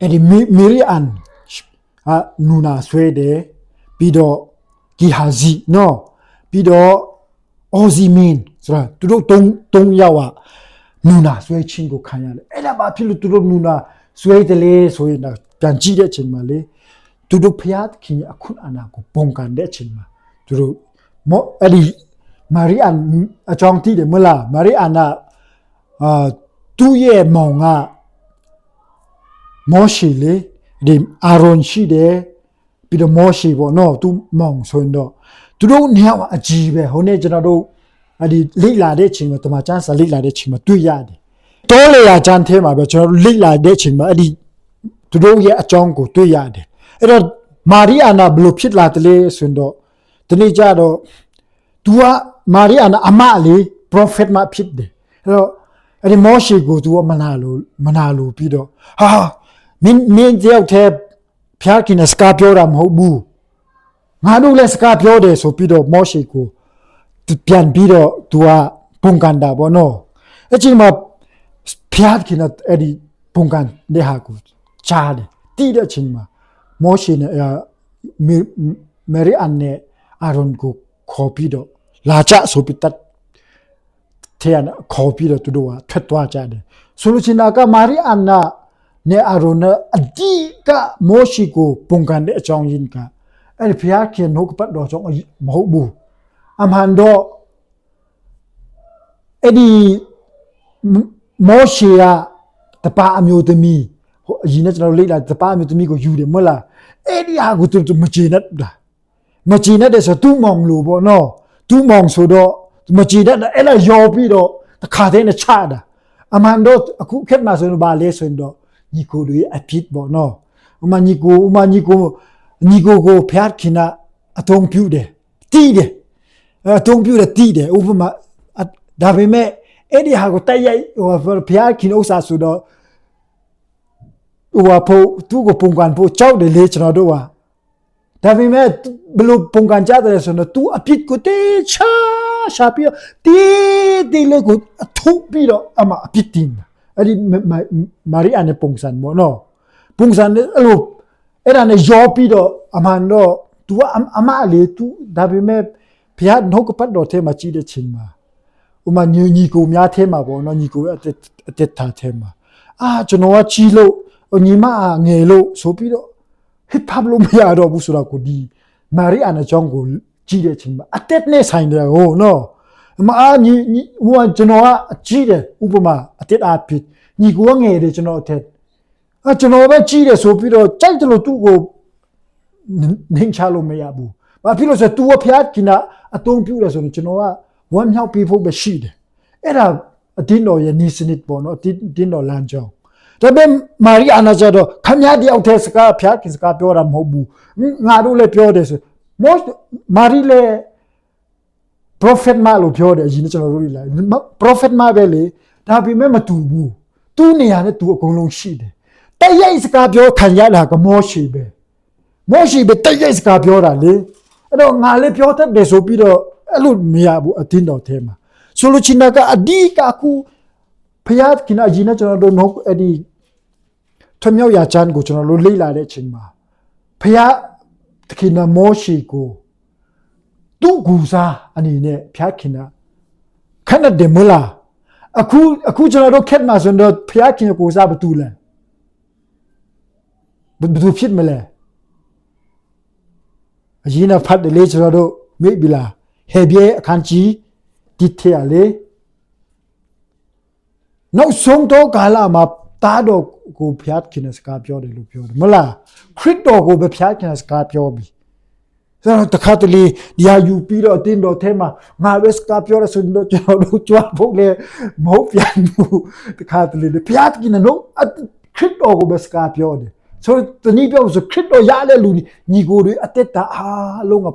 အဲ့ဒီမီရီအန်နူနာဆွဲတယ်ပြီးတော့ဂီဟာဇီနော်ပြီးတော့အော်ဇီမင်းဆိုတာသူတို့၃ယောက်ကနူနာဆွဲချင်းကိုခံရတယ်အဲ့ဒါဘာဖြစ်လို့သူတို့နူနာဆွဲတယ်လဲဆိုရင်ပြန်ကြည့်တဲ့ချိန်မှာလေသူတို့ဖျားခင်အခုအနာကိုပုံကန်တဲ့ချိန်မှာသူတို့အဲ့ဒီမာရီအန်အကြောင်းတည်တယ်မလားမာရီအန်ကသူ့ရဲ့မောင်ကမောရှိလေဒီအာရွန်ရှိတယ်ပြီးတော့မောရှိပေါ့နော်သူမောင်ဆိုရင်တော့သူတို့နှစ်ယောက်အကြီးပဲဟိုနေ့ကျွန်တော်တို့အဲ့ဒီလိလာတဲ့ချိန်မှာတမချန်းစာလိလာတဲ့ချိန်မှာတွေ့ရတယ်တောလေယာချမ်းထဲမှာပဲကျွန်တော်တို့လိလာတဲ့ချိန်မှာအဲ့ဒီသူတို့ရဲ့အကြောင်းကိုတွေ့ရတယ်အဲ့တော့မာရီအန်ကဘယ်လိုဖြစ်လာတယ်လဲဆိုတော့ဒီနေ့ကျတော့သူကမာရီအန်အမလေးပရိုဖက်မဖြစ်တယ်အဲ့တော့အဲ့ဒီမောရှိကိုသူကမနာလို့ပြီးတော့ဟာ မင်းတယောက်တည်းဖျားခင်စကားပြောတာမဟုတ်ဘူး သူတို့နှစ်ယောက်အကြောင်းကိုတွေ့ရတယ်အဲ့ဒါဘာဖြစ်လို့သူတို့နူနာဆွဲတယ်လဲဆိုရင်တော့ဒီဟာ ငါတို့လည်းစကားပြောတယ်ဆိုပြီးတော့မောရှေကိုပြန်ပြီးတော့သူကပုံကန်တာပေါ့နော်အချိန်မှာဖျားခင်အဲ့ဒီပုံကန်တဲ့ဟာကိုကြားတယ်တီးတဲ့အချိန်မှာမောရှေနဲ့မေရီအန်နဲ့အာရွန်ကိုခေါ်ပြီးတော့လာကြဆိုပြီးတတ်ထဲကခေါ်ပြီးတော့သူတို့ကထွက်သွားကြတယ်ဆိုလို့ချင်းကမာရီအန်နာနဲ့အာရွန်နဲ့အဒီကမောရှေကိုပုံကန်တဲ့အကြောင်းရင်းကအဲ့ဒီဖျားခင်နှုတ်ပတ်တော်ကြောင့်မဟုတ်ဘူးအမှန်တော့အဲ့ဒီမောရှေကတပါအမျိုးသမီးဟိုအရင်ကကျွန်တော်လေ့လာတပါအမျိုးသမီးကိုယူတယ်မဟုတ်လားအဲ့ဒီဟာကိုသူမကျေနပ်တာမကျေနပ်တဲ့ဆိုသူ့မောင်လို့ပေါ့နော်သူ့မောင်ဆိုတော့မကျေနပ်တာအဲ့ဒါရောပြီးတော့တခါတည်းနဲ့ချတာအမှန်တော့အခုခက်မှာဆိုရင်ဘာလဲဆိုရင်တော့ညီကိုတွေအဖြစ်ပေါ့နော်ဥမာညီကိုကိုဖျားခင်အတုံးပြူတယ်တီးတယ်အတုံးပြူတယ်တီးတယ်ဥပမာဒါပေမဲ့အဲ့ဒီဟာကိုတိုက်ရိုက်ဟိုဖျားခင်ဥစ္စာဆိုတော့ဟိုဖို့သူ့ကိုပုံကန်ဖို့ကြောက်တယ်လေကျွန်တော်တို့ကဒါပေမဲ့ဘလို့ပုံကန်ကြတယ်ဆိုတော့ तू အပြစ်ကိုတေးချာရှာပြီးတီးလေကိုအထုတ်ပြီးတော့အမအပြစ်တင်အဲ့ဒီမာရီအန်နဲ့ပုံစံပေါ့နော်ပုံစံအဲ့လိုအဲ့ဒါနဲ့ရောပြီးတော့အမှန်တော့ तू အမလေ तू ဒါပေမဲ့ဘုရားနှုတ်ကပတ်တော်ထဲမှာကြည့်တဲ့ချိန်မှာဥမာညီကိုများထဲမှာပေါ့နော်ညီကိုအတက်ထားထဲမှာကျွန်တော်ကကြီးလို့ညီမငယ်လို့ဆိုပြီးတော့ hip hop လို့မရတော့ဘူးဆိုတော့ကိုဒီမာရီအန်အကြောင်းကိုကြည့်တဲ့ချိန်မှာအတက်နဲ့ဆိုင်တယ်ဟိုနော်ညီဟိုကျွန်တော်ကအကြီးတယ်ဥပမာအတက်အဖြစ်ညီကိုငယ်တယ်ကျွန်တော်အထက်ကျွန်တော်ပဲကြီးတယ်ဆိုပြီးတော့ကြိုက်တယ်လို့သူ့ကိုနှင်းချလို့မရဘူးဘာဖြစ်လို့ဆိုသူကဖျားกินအတုံးပြူတယ်ဆိုရင်ကျွန်တော်ကဝမ်းမြောက်ပြီးဖို့ပဲရှိတယ်အဲ့ဒါအတင်းတော်ရဲ့နီးစနစ်ပေါ့နော်အတင်းတော်လမ်းကြောင်းဒါပေမဲ့မာရီအနာကျတော့ခမရတယောက်တည်းစကားဖျားกินစကားပြောတာမဟုတ်ဘူးငါတို့လည်းပြောတယ်ဆိုမာရီလည်း prophet မလို့ပြောတယ်အရင်ကကျွန်တော်တို့လေ prophet မပဲလေဒါပေမဲ့မတူဘူးသူ့နေရာနဲ့သူအကုန်လုံးရှိတယ်တရိုက်စကားပြောခံရတာကမောရှေပဲတရိုက်စကားပြောတာလေအဲ့တော့ငါလည်းပြောတတ်တယ်ဆိုပြီးတော့အဲ့လိုမရဘူးအတင်းတော်ထဲမှာဆိုလိုချင်တာကအဒီကအခုဖျားခင်အရင်ကကျွန်တော်တို့နှုတ်အဲ့ဒီထွမြောက်ရာချမ်းကိုကျွန်တော်တို့လေ့လာတဲ့အချိန်မှာဖျားခင်မောရှေကိုသူ့ကူစားအနေနဲ့ဖျားခင်ခဏတယ်မလားအခုကျွန်တော်တို့ခက်မှာဆိုတော့ဖျားခင်ကိုစားဘာတူလဲဘယ်သူဖြစ်မလဲအရင်ကဖတ်တယ်လေကျွန်တော်တို့မိပြီလားဟေဘရဲအခန်းကြီးဒီထဲလေနောက်ဆုံးတော့ကာလမှာတားတော်ကိုဖျားခင်စကားပြောတယ်လို့ပြောတယ်မလားခရစ်တော်ကိုပဲဖျားခင်စကားပြောပြီဆိုတော့တခါတလေဒီဟာယူပြီးတော့အတင်းတော်ထဲမှာငါပဲစကားပြောရဆိုတော့ကျွန်တော်တို့ကြွားဖို့လေမဟုတ်ပြန်ဘူးတခါတလေဖျားခင်နော်ခရစ်တော်ကိုပဲစကားပြောတယ်ဆိုတော့တနည်းပြောဆိုခရစ်တော်ရတဲ့လူညီကိုတွေအသက်တာအားလုံးက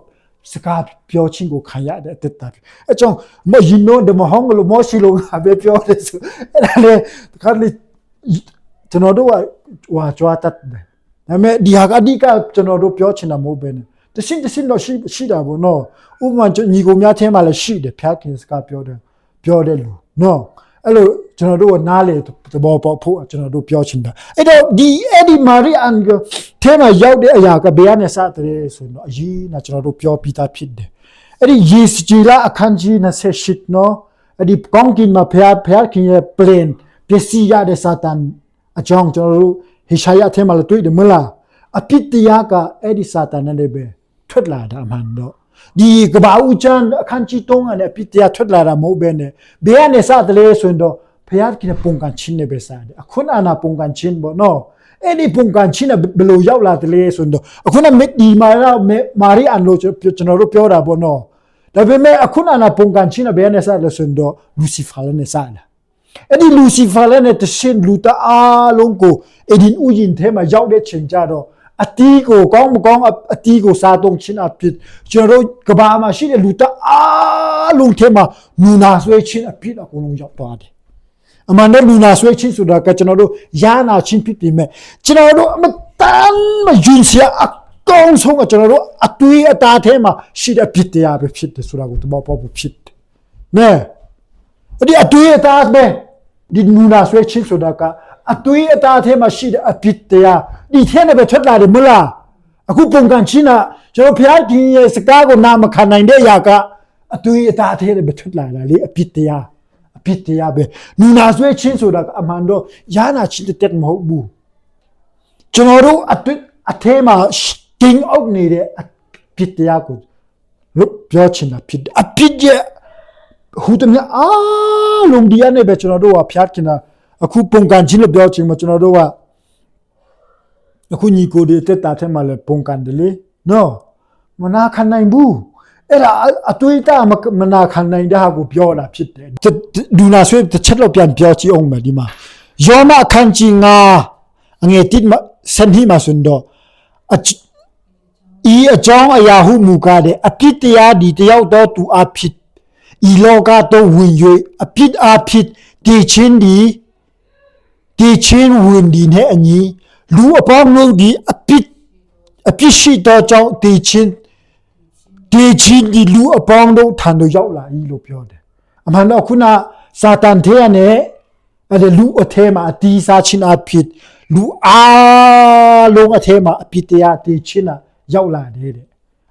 စကားပြောချင်းကိုခံရတဲ့အသက်တာအကြောင်းမယင်းတော့မဟောင်းလို့မရှိလို့ငါပဲပြောတယ်ဆိုအဲ့ဒါလေတခါလေကျွန်တော်တို့ကဟွာကြွားတတ်တယ်ဒါပေမဲ့ဒီဟာကအဓိကကျွန်တော်တို့ပြောချင်တာမဟုတ်ဘဲနဲ့တစင်းတော့ရှိတာပေါ့နော်ဥပမာညီကိုများထဲမှာလည်းရှိတယ်ဖျားခင်စကားပြောတယ်လူနော်အဲ့လိုကျွန်တော်တို့ကနားလေသဘောပေါက်ဖို့ကျွန်တော်တို့ပြောချင်တာအဲ့တော့အဲ့ဒီမာရီအန်ကိုထဲမှာရောက်တဲ့အရာကဘယ်ကနေစတယ်ဆိုတော့အရင်ကကျွန်တော်တို့ပြောပြီးသားဖြစ်တယ်အဲ့ဒီယေစကြည်လာအခန်းကြီး28နော်အဲ့ဒီကောင်းကင်မှာဖျားခင်ရဲ့ plan ပစ္စည်းရတဲ့စာတန်အကြောင်းကျွန်တော်တို့ဟေရှာယထဲမှာလည်းတွေ့တယ်မလားအပြစ်တရားကအဲ့ဒီစာတန်နဲ့ပဲထွက်လာတာအမှန်တော့ဒီကဘာဦးချန်အခန်းကြီး3နဲ့အပြစ်တရားထွက်လာတာမဟုတ်ဘဲနဲ့ဘယ်ကနေစတယ်လဲဆိုတော့ဖျားခင်ပုံကန်ချင်းနဲ့ပဲစားတယ်အခုနာပုံကန်ချင်းပေါ့နော်အဲ့ဒီပုံကန်ချင်းဘယ်လိုရောက်လာတယ်လဲဆိုတော့အခုနဒီမာရီအန်လို့ကျွန်တော်တို့ပြောတာပေါ့နော်ဒါပေမဲ့အခုနာပုံကန်ချင်းဘယ်ကနေစလဲဆိုတော့လူစီဖာလည်းနဲ့စားတယ်အဲ့ဒီလူစီဖာလည်းနဲ့တရှင်လူတအားလုံးကိုအဲ့ဒီဥယျာဉ်ထဲမှာရောက်တဲ့ချိန်ကြတော့အတီးကိုကောင်းမကောင်းအတီးကိုစားတော့ချင်းအဖြစ်ကျွန်တော်တို့ကဘာမှာရှိတဲ့လူတအားလုံးထဲမှာနူနာဆွဲချင်းအဖြစ်အကုန်လုံးရောက်သွားတယ်အမှန်တော့လူနာဆွဲချင်းဆိုတာကကျွန်တော်တို့ယာနာချင်းဖြစ်ပြီးမဲ့ကျွန်တော်တို့အမတန်မယဉ်စရာ ကောင်းဆုံးကကျွန်တော်တို့အတွေးအတားထဲမှာရှိတဲ့အဖြစ်တရားပဲဖြစ်တယ်ဆိုတာကိုသဘောပေါက်ဖို့ဖြစ်တယ်။နဲဒီအတွေးအတားပဲဒီနူနာဆွဲချင်းဆိုတာကအတွေးအတားထဲမှာရှိတဲ့အဖြစ်တရားဒီထဲနဲ့ပဲထွက်လာတယ်မလားအခုပုံကန်ချင်းကကျွန်တော်ဖျားခင်ရဲ့စကားကိုနားမခံနိုင်တဲ့အရာကအတွေးအတားထဲနဲ့ပဲထွက်လာတာလေအဖြစ်တရားပဲနူနာဆွဲချင်းဆိုတာကအမှန်တော့ယာနာချင်းတက်မဟုတ်ဘူးကျွန်တော်တို့အထဲမှာတင်းအောက်နေတဲ့အဖြစ်တရားကိုလို့ပြောချင်တာဖြစ်အဖြစ်ရဲ့ဟူတည်းအားလုံးဒီအနေပဲကျွန်တော်တို့ကဖျားခင်တာအခုပုံကန်ချင်းလို့ပြောချင်မှာကျွန်တော်တို့ကအခုညီကိုတွေတက်တာထဲမှာလည်းပုံကန်တယ်လေနော်မနာခံနိုင်ဘူးအဲ့ဒါအတွေးတာမနာခံနိုင်တဲ့ဟာကိုပြောတာဖြစ်တယ်ဒူနာဆွေးတစ်ချက်တော့ပြန်ပြောကြည့်အောင်မယ်ဒီမှာယောမအခန်းကြီး9အငယ်1စံဒီမှာဆိုတော့ဤအကြောင်းအရာဟုမူကားတဲ့အပြစ်တရားဒီတယောက်တော့သူအဖြစ်ဤလောကတော့ဝင်၍အပြစ်အဖြစ်တည်ခြင်းဝင်ဒီနဲ့အညီလူအပေါင်းတို့ဒီအပြစ်ရှိတော့ကြောင့်တည်ခြင်းဒီလူအပေါင်းတို့ထံသို့ရောက်လာ၏လို့ပြောတယ်အမှန်တော့ခုနစာတန်ထဲနဲ့အဲ့လူအထဲမှာအတီးစားခြင်းအဖြစ်လူအားလုံးအထဲမှာအပြစ်တရားတည်ခြင်းရောက်လာတယ်တဲ့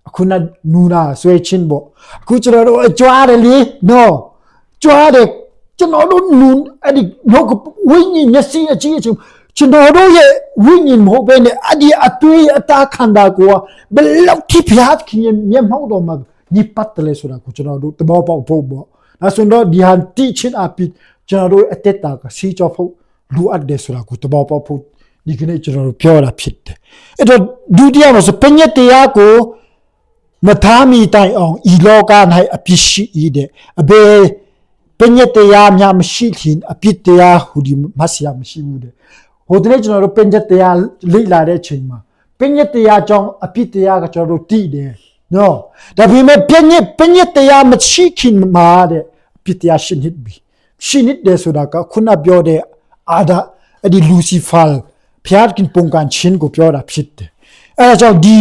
အခုနနူနာဆွဲချင်းပေါ့အခုကျွန်တော်တို့ကြွားတယ်လေနော်ကြွားတယ်ကျွန်တော်တို့နူအဲ့ဒီနောက်ကဝိညာဉ်မျက်စိအကြီးအကျယ်ကျွန်တော်တို့ရဲ့ဝိညာဉ်မဟုတ်ဘဲနဲ့အဒီအတွေးအတားခန္ဓာကိုဘယ်လောက်ထိဖျားခင်မျက်မှောက်တော်မှာညပတ်တယ်လေဆိုတာကိုကျွန်တော်တို့တဘောပေါက်ဖို့ပေါ့ဒါဆိုတော့ဒီဟာတိချင်းအပိကျွန်တော်တို့အတက်တာကစီချဖို့လူအပ်တယ်ဆိုတာကိုတဘောပေါက်ဖို့ဒီကနေ့ကျွန်တော်တို့ပြောတာဖြစ်တယ်အဲ့တော့ဒုတိယမှာဆိုပညတ်တရားကိုမထားမိတိုင်အောင်ဤလောက၌အပြစ်ရှိ၏တဲ့အဘေပညတ်တရားများမရှိခင်အပြစ်တရားဟူဒီမဆရာမရှိဘူးတဲ့ဟိုတနေ့ကျွန်တော်တို့ပညတ်တရားလေ့လာတဲ့အချိန်မှာပညတ်တရားကြောင့်အပြစ်တရားကကျွန်တော်တို့တည်တယ်နော်ဒါပေမဲ့ပညတ်တရားမရှိခင်မှာတဲ့အပြစ်တရားရှိနေပြီရှိနေတယ်ဆိုတာကခုနပြောတဲ့အာဒါအဲ့ဒီလူစီဖာဖျားခင်ပုံကန်ချင်းကိုပြောတာဖြစ်တယ်အဲဒါကြောင့်ဒီ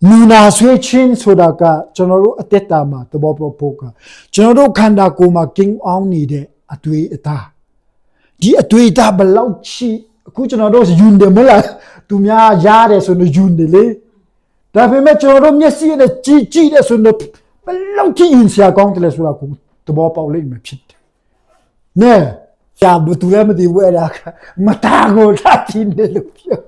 နူနာဆွေးချင်းဆိုတာကကျွန်တော်တို့အသက်တာမှာတဘောပေါက်ဖို့ကကျွန်တော်တို့ခန္ဓာကိုယ်မှာကင်းအောင်နေတဲ့အတွေ့အတာဒီအတွေ့အတာဘယ်လောက်ရှိအခုကျွန်တော်တို့ယူတယ်မလားသူများရတယ်ဆိုတော့ယူတယ်လေဒါပေမဲ့ကျွန်တော်တို့မျက်စိနဲ့ကြည့်တယ်ဆိုတော့ဘယ်လောက်ထိယူစရာကောင်းတယ်လဲဆိုတာကိုတဘောပေါက်လိမ့်မယ်ဖြစ်တယ်နဲကြာဘသူလည်းမသိဘူးအဲ့ဒါမတာကိုထားကြည့်တယ်လို့ပြော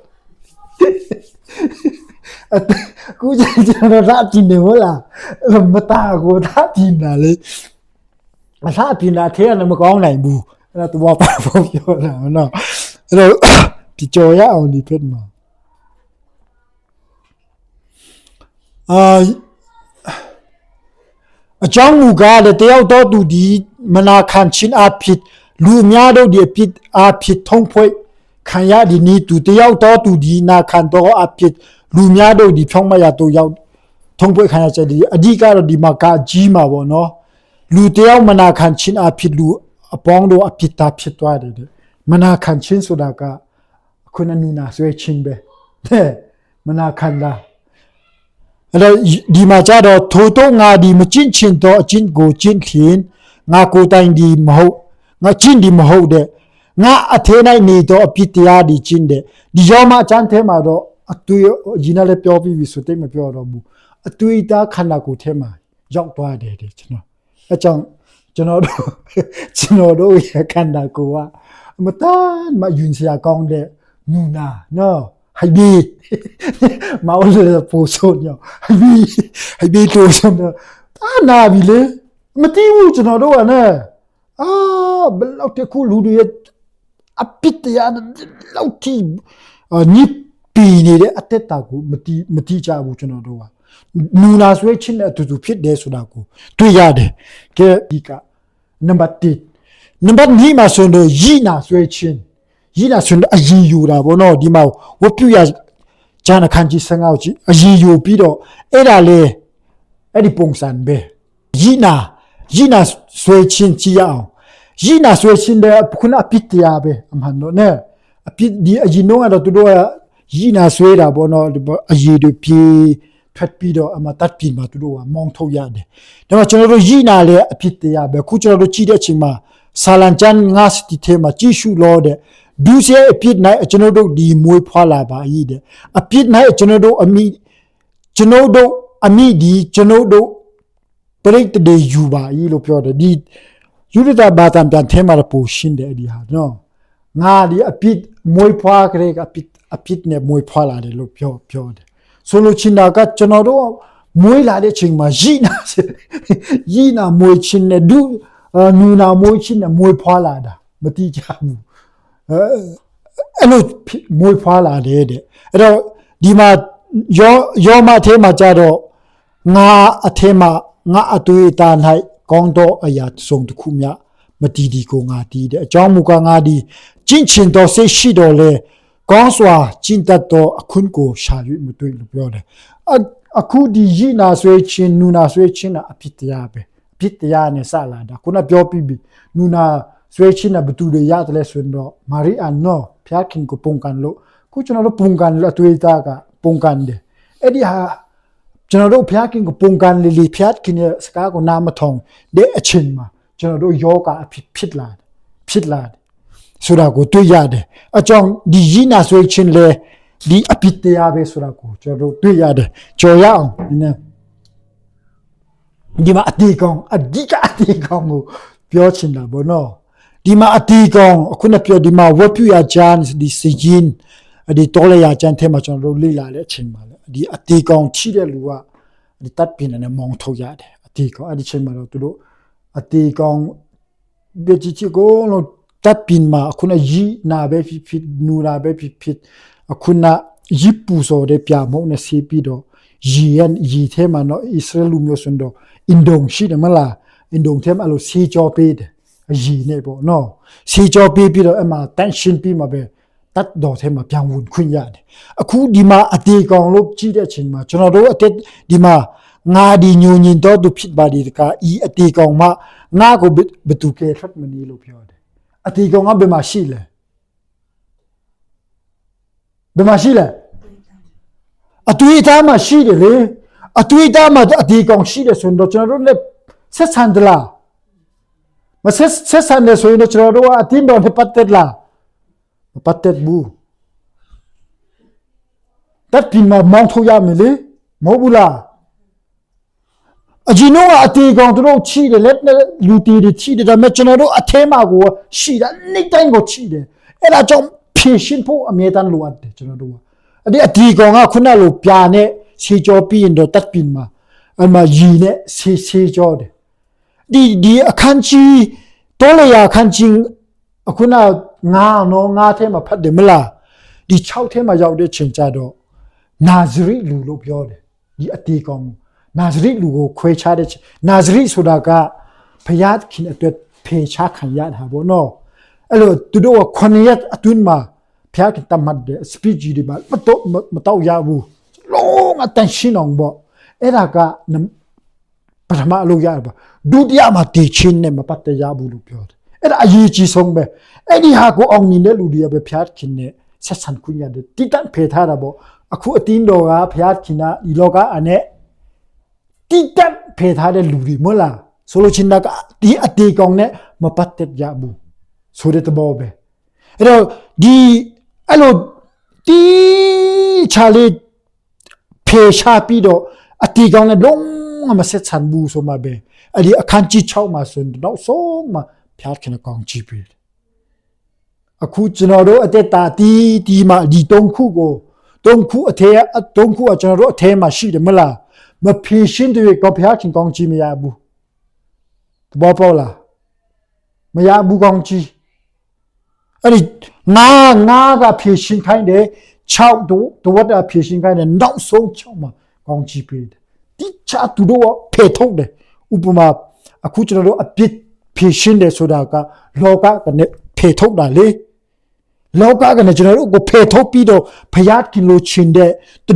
ကူကျွန်တော်လာကြည့်နေဟုတ်လားမတာကိုထားကြည့်တာလေမထားကြည့်တာထဲကမကောင်းနိုင်ဘူးအဲ့ဒါသူဘာဖို့ပြောတာနော်အဲ့တော့ဒီကြော်ရအောင်ဒီဖြစ်မှာအကြောင်းမူကားတဲ့တယောက်တော့သူဒီမနာခံခြင်းအဖြစ်လူများတို့ဒီအဖြစ်အဖြစ်ထုံးဖွဲ့ခံရဒီနီးသူတယောက်တော့သူဒီနာခံတော့အဖြစ်လူများတို့ဒီဖြောင်းမရတော့ရောက်ထုံးဖွဲ့ခံရချက်ဒီအဓိကတော့ဒီမှာကကြီးမှာပေါ့နော်လူတယောက်မနာခံခြင်းအဖြစ်လူအပေါင်းတို့အဖြစ်တာဖြစ်သွားတယ်မနာခံခြင်းဆိုတာကခုနနူနာဆွဲခြင်းပဲမနာခံတာအဲ့တော့ဒီမှာကြတော့ထို့တော့ငါဒီမကျင့်ချင်တော့အကျင့်ကိုကျင့်ခင်ငါကိုယ်တိုင်ဒီမဟုတ်ငါကျင့်ဒီမဟုတ်တဲ့ငါအထဲ၌နေတော့အပြစ်တရားဒီကျင့်တဲ့ဒီရောမအချမ်းထဲမှာတော့အတွေ့ရင်းနဲ့ပြောပြီးပြီဆိုတိတ်မပြောတော့ဘူးအတွေ့အတာခန္ဓာကိုယ်ထဲမှာရောက်သွားတယ်ကျွန်တော်အကြောင်းကျွန်တော်တို့ရခန္ဓာကိုယ်ကမတန်မယဉ်စရာကောင်းတဲ့နူနာနော်ဟိုက်ဘီမောင်လေးပို့ဆိုညဟိုက်ဘီတို့ဆိုတော့နာပြီလေမတိဘူးကျွန်တော်တို့ကနဲ့ဘယ်လောက်တခုလူတွေအပစ်တရားလောက်ထိညစ်ပီနေတဲ့အတက်တာကိုမတိကြဘူးကျွန်တော်တို့ကနူနာဆွဲချင်းတဲ့အတူတူဖြစ်တယ်ဆိုတာကိုတွေ့ရတယ်ကဲဒီကနံပါတ်1နံပါတ်2မှာဆိုတော့ယိနာဆွဲချင်းယိနာဆိုတော့အရင်ယူတာဗောနော်ဒီမှာဝတ်ပြုရဂျာနခန်းကြီး15ကြီးအရင်ယူပြီးတော့အဲ့ဒါလေအဲ့ဒီပုံစံပဲယိနာဆွဲချင်းကြည့်ရအောင်ယိနာဆွဲချင်းတဲ့ခုနအပစ်တရားပဲအမှန်တော့နဲ့အပစ်ဒီအရင်တော့သူတို့က yi na sweda bono ayidu piထွက်ပြီးတော့အမတတ်ပြီးမှသူတို့ကမောင်းထုတ်ရတယ်ဒါမှကျွန်တော်တို့ရည်နာလေအဖြစ်တရားပဲခုကျွန်တော်တို့ကြည့်တဲ့အချိန်မှာဆာလန်ချန်ငါစတီထဲမှာကြည့်ရှုလို့တဲ့ဒုစရိုက်အဖြစ်နိုင်ကျွန်တော်တို့ဒီမွေးဖွားလာပါ၏တဲ့အဖြစ်နိုင်ကျွန်တော်တို့အမိဒီကျွန်တော်တို့ပရိတ်တေယူပါ၏လို့ပြောတယ်ဒီယူရတာဘာတန်ပြန်ထဲမှာပိုရှင်းတယ်ဒီဟာနော်ငါဒီအဖြစ်မွေးဖွားကြတဲ့အဖြစ်နဲ့မွေးဖွားလာတယ်လို့ပြောတယ်ဆိုလိုချင်တာကကျွန်တော်တို့မွေးလာတဲ့အချိန်မှာရည်နာမွေးချင်းနဲ့နူနာမွေးချင်းနဲ့မွေးဖွားလာတာမတိကြဘူးအဲ့လိုမွေးဖွားလာတယ်တဲ့အဲ့တော့ဒီမှာယောမအထဲမှာကြတော့ငါအထဲမှာငါအတွေ့အတာ၌ကောင်းသောအရာဆုံးတစ်ခုမြမတီဒီကိုငါတီးတဲ့အကြောင်းမူကားငါဒီကျင့်ချင်တော်စိတ်ရှိတော်လဲကောင်းစွာကျင့်တတ်သောအခွင့်ကိုရှာ၍မတွေ့လို့ပြောတယ်အခုဒီရည်နာဆွေးချင်းနူနာဆွေးချင်းအဖြစ်တရားပဲအဖြစ်တရားနဲ့စလာတာခုနပြောပြီးပြီနူနာဆွေးချင်းဘသူတွေရတယ်လဲဆိုတော့မာရီအန်နော်ဖျားခင်ကိုပုံကန်လို့ခုကျွန်တော်တို့ပုံကန်လို့အတွေ့အတာကပုံကန်တယ်အဲ့ဒီဟာကျွန်တော်တို့ဖျားခင်ကိုပုံကန်လီဖျားခင်ရဲ့စကားကိုနားမထောင်တဲ့အချိန်မှာကျွန်တော်တို့ယောဂအဖြစ်လာတယ်ဆိုတာကိုတွေ့ရတယ်အကြောင်းဒီရင်းနာဆွေးချင်းလေဒီအဖြစ်တရားပဲဆိုတာကိုကျွန်တော်တို့တွေ့ရတယ်ကြော်ရအောင်ဒီမှာအတီကောင်အဓိကအတီကောင်ကိုပြောချင်တာဗောနော်ဒီမှာအတီကောင်အခုနပြောဒီမှာဝတ်ပြရချန်ဒီစီဂျင်းဒီတော်လရချန်ထဲမှာကျွန်တော်တို့လေ့လာတဲ့အချိန်မှာလေဒီအတီကောင်ချိတဲ့လူကဒီတတ်ပြင်းနဲ့မောင်းထုတ်ရတယ်အတီကောင်အဲ့ဒီချိန်မှာတော့သူတို့အတီကောင်ဒီချီကိုလို့တတ်ပြင်းမှာအခုနရီနာပဲဖြစ်နူနာပဲဖြစ်အခုနยิปปูโซเดปยาโมเนซีปีโดยีเทมาเนาะอิสราเอลမျိုးစွန်တော့အင်ဒုံရှိတယ်မလားအင်ဒုံထဲမှာလို့စီကြောပေးတယ်ยีနေပေါ့နော်စီကြောပေးပြီးတော့အမှတန်ရှင်းပြီးမှာပဲတတ်တော်ထဲမှာပြန်ဝင်ခွင့်ရတယ်အခုဒီမှာအတေကောင်လို့ကြည့်တဲ့အချိန်မှာကျွန်တော်တို့အတက်ဒီမှာငါဒီညိုညင်တော့သူဖြစ်ပါဒီကဤအတေကောင်မှငါကိုဘသူကဲထွက်မနေလို့ပြောတယ်အတေကောင်ကဘယ်မှာရှိလဲဘယ်မှာရှိလဲအတွေ့အကြုံမှာရှိတယ်လေအတွေ့အကြုံမှာအဒီကောင်ရှိတယ်ဆိုတော့ကျွန်တော်တို့လည်းဆက်ဆံတယ်လားမဆက်ဆံတယ်ဆိုရင်ကျွန်တော်တို့ကအတင်းတော်နဲ့ပတ်သက်လားမပတ်သက်ဘူးတပ်ပြီးမှမောင်းထုတ်ရမယ်လေမဟုတ်ဘူးလားအဂျီနိုကအတေကောင်တို့ချိတယ်လက်လူတီတွေချိတယ်ဒါပေမဲ့ကျွန်တော်တို့အထဲမှာကိုရှိတာနေ့တိုင်းကိုချိတယ်အဲ့ဒါကြောင့်ဖြည့်ရှင်းဖို့အမြဲတမ်းလိုအပ်တယ်ကျွန်တော်တို့အဒီကောင်ကခုနလိုပြာနဲ့ဆေးကြောပြီးရင်တော့တတ်ပြီးမှာအမရီနဲ့ဆေးကြောတယ်ဒီအခန်းကြီးတော်လျာအခန်းကြီးအခုနငါထဲမှာဖတ်တယ်မလားဒီ6ထဲမှာရောက်တဲ့ချိန်ကြတော့နာဇရိလူလို့ပြောတယ်ဒီအဒီကောင်နာဇရိလူကိုခွဲခြားတဲ့နာဇရိဆိုတာကဘုရားခင်အတွက်ဖေချခံရတာဘောနော်အဲ့လိုသူတို့က9ရက်အတွင်းမှာဖျားခင်တမတ်တဲ့ speech ဒီမှာမတော့ရဘူးလုံးအတန်ရှင်းအောင်ပေါ့အဲ့ဒါကပထမအလုပ်ရပါဒုတိယမှာတေချင်းနဲ့မပတ်တရားဘူးလို့ပြောတယ်အဲ့ဒါအရေးကြီးဆုံးပဲအဲ့ဒီဟာကိုအောင်မြင်တဲ့လူတွေကပဲဖျားခင်နဲ့ဆက်ဆံခွင့်ရတယ်တိတတ်ဖေထားတာပေါ့အခုအတင်းတော်ကဖျားခင်ကဒီလောကအနဲ့တိတတ်ဖေထားတဲ့လူတွေမဟုတ်လားဆိုလိုချင်တာကဒီအတေကောင်နဲ့မပတ်သက်ရဘူးဆိုတဲ့ဘောပဲအဲ့တော့ဒီအဲ့လိုတီချာလေးဖေရှာပြီးတော့အတီကောင်နဲ့လုံးဝမဆက်ဆံဘူးဆိုမှပဲအဲ့ဒီအခန်းကြီး6မှာဆိုတော့ဆုံးမှာဖျားခင်ကောင်ကြည့်ပြီအခုကျွန်တော်တို့အတက်တာတီမှာဒီ3ခုအထဲ3ခုကျွန်တော်တို့အထဲမှာရှိတယ်မလားမဖြေရှင်းတွေကဖျားခင်ကောင်ကြည့်မရဘူးဘောပေါ်လားမရဘူးကောင်ကြည့်အဲ့ဒီငါကဖြေရှင်းခိုင်းတယ်6တို့ဝတ်တာဖြေရှင်းခိုင်းတယ်နောက်ဆုံး6မှာကောင်းကြည့်ပေးတယ်ဒီချာသူတို့ဖေထုတ်တယ်ဥပမာအခုကျွန်တော်တို့အပြစ်ဖြေရှင်းတယ်ဆိုတာကလောကကနဲ့ဖေထုတ်တာလေလောကကနဲ့ကျွန်တော်တို့ကိုဖေထုတ်ပြီးတော့ဘုရားခင်လိုချင်တဲ့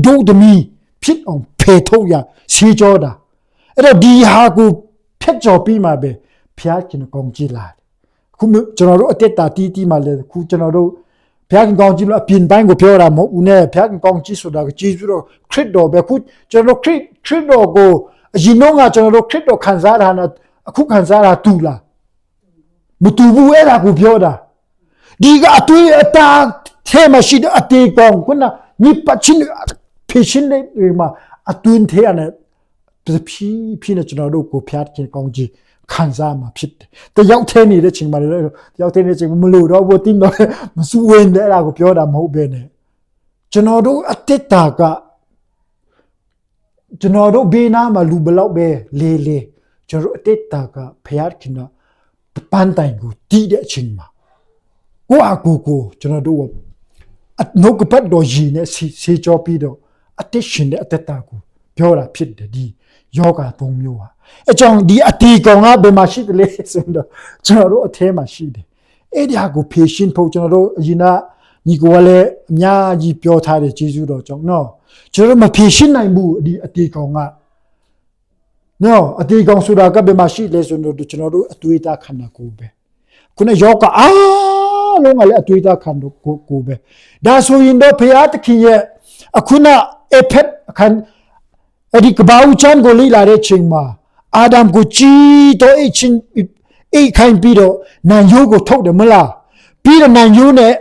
တို့သမီးဖြစ်အောင်ဖေထုတ်ရစီကြောတာအဲ့တော့ဒီဟာကိုဖျက်ကျော်ပြီးမှပဲဘုရားခင်ကောင်းကြည့်လာခုကျွန်တော်တို့အတက်တာတီးမှာလဲခုကျွန်တော်တို့ဘ ဖျားခင်ကောင်းကြီးလို့အပြင်ပိုင်းကိုပြောတာမဟုတ်ဘူးနဲ့ဖျားခင်ကောင်းကြီးဆိုတာကဂျေဇုတော်ခရစ်တော်ပဲခုကျွန်တော်ခရစ်တော်ကိုအရင်တော့ကကျွန်တော်တို့ခရစ်တော်ခံစားတာနဲ့အခုခံစားတာတူလားမတူဘူးအဲ့ဒါကိုပြောတာဒီကအတွေ့အတာထဲမှာရှိတဲ့အတေကောင်းခုနညပတ်ချင်းဖေရှင်းတွေမှာအတွင်းထဲနဲ့ဖြည်းနဲ့ကျွန်တော်တို့ကိုဖျားခင်ကောင်းကြီးခံစားမှာဖြစ်တယ်တယောက်ထဲနေတဲ့ချိန်မှာလည်းတယောက်ထဲနေတဲ့ချိန်မလို့တော့ဘူးတင်းတော့မစူးဝင်တဲ့အဲ့ဒါကိုပြောတာမဟုတ်ပဲနဲ့ကျွန်တော်တို့အတက်တာကကျွန်တော်တို့ဘေးနားမှာလူဘလောက်ပဲလေကျွန်တော်တို့အတက်တာကဖျားခင်ကပန်းတိုင်ကိုတီးတဲ့အချိန်မှာကိုယ့်အကူကျွန်တော်တို့နှုတ်ကပတ်တော်ရည်နဲ့ဆေးကြောပြီးတော့အသက်ရှင်တဲ့အသက်တာကိုပြောတာဖြစ်တယ်ဒီယောဂသုံးမျိုးဟာအကြောင်းဒီအတီကောင်ကဘယ်မှာရှိတယ်လဲဆိုတော့ကျွန်တော်တို့အထဲမှာရှိတယ်အဲ့ဒီဟာကိုဖြေရှင်းဖို့ကျွန်တော်တို့အရင်ကညီကိုကလည်းအများကြီးပြောထားတယ်ကျေးဇူးတော်ကြောင့်နော်ကျွန်တော်တို့မဖြေရှင်းနိုင်ဘူးဒီအတီကောင်ကနော်အတီကောင်ဆိုတာကဘယ်မှာရှိလဲဆိုတော့ကျွန်တော်တို့အတွေ့အကြခန္ဓာကိုယ်ပဲခုနယောဂအားလုံးကလည်းအတွေ့အကြခန္ဓာကိုယ်ပဲဒါဆိုရင်တော့ဘုရားသခင်ရဲ့အခုနအဖက်ခံအဲ့ဒီကဘာဦးချန်ကိုလေ့လာတဲ့ချိန်မှာအာဒမ်ကိုကြည်တော့အိခိုင်ပြီးတော့နန်ယိုးကိုထုတ်တယ်မလားပြီးတော့နန်ယိုးနဲ့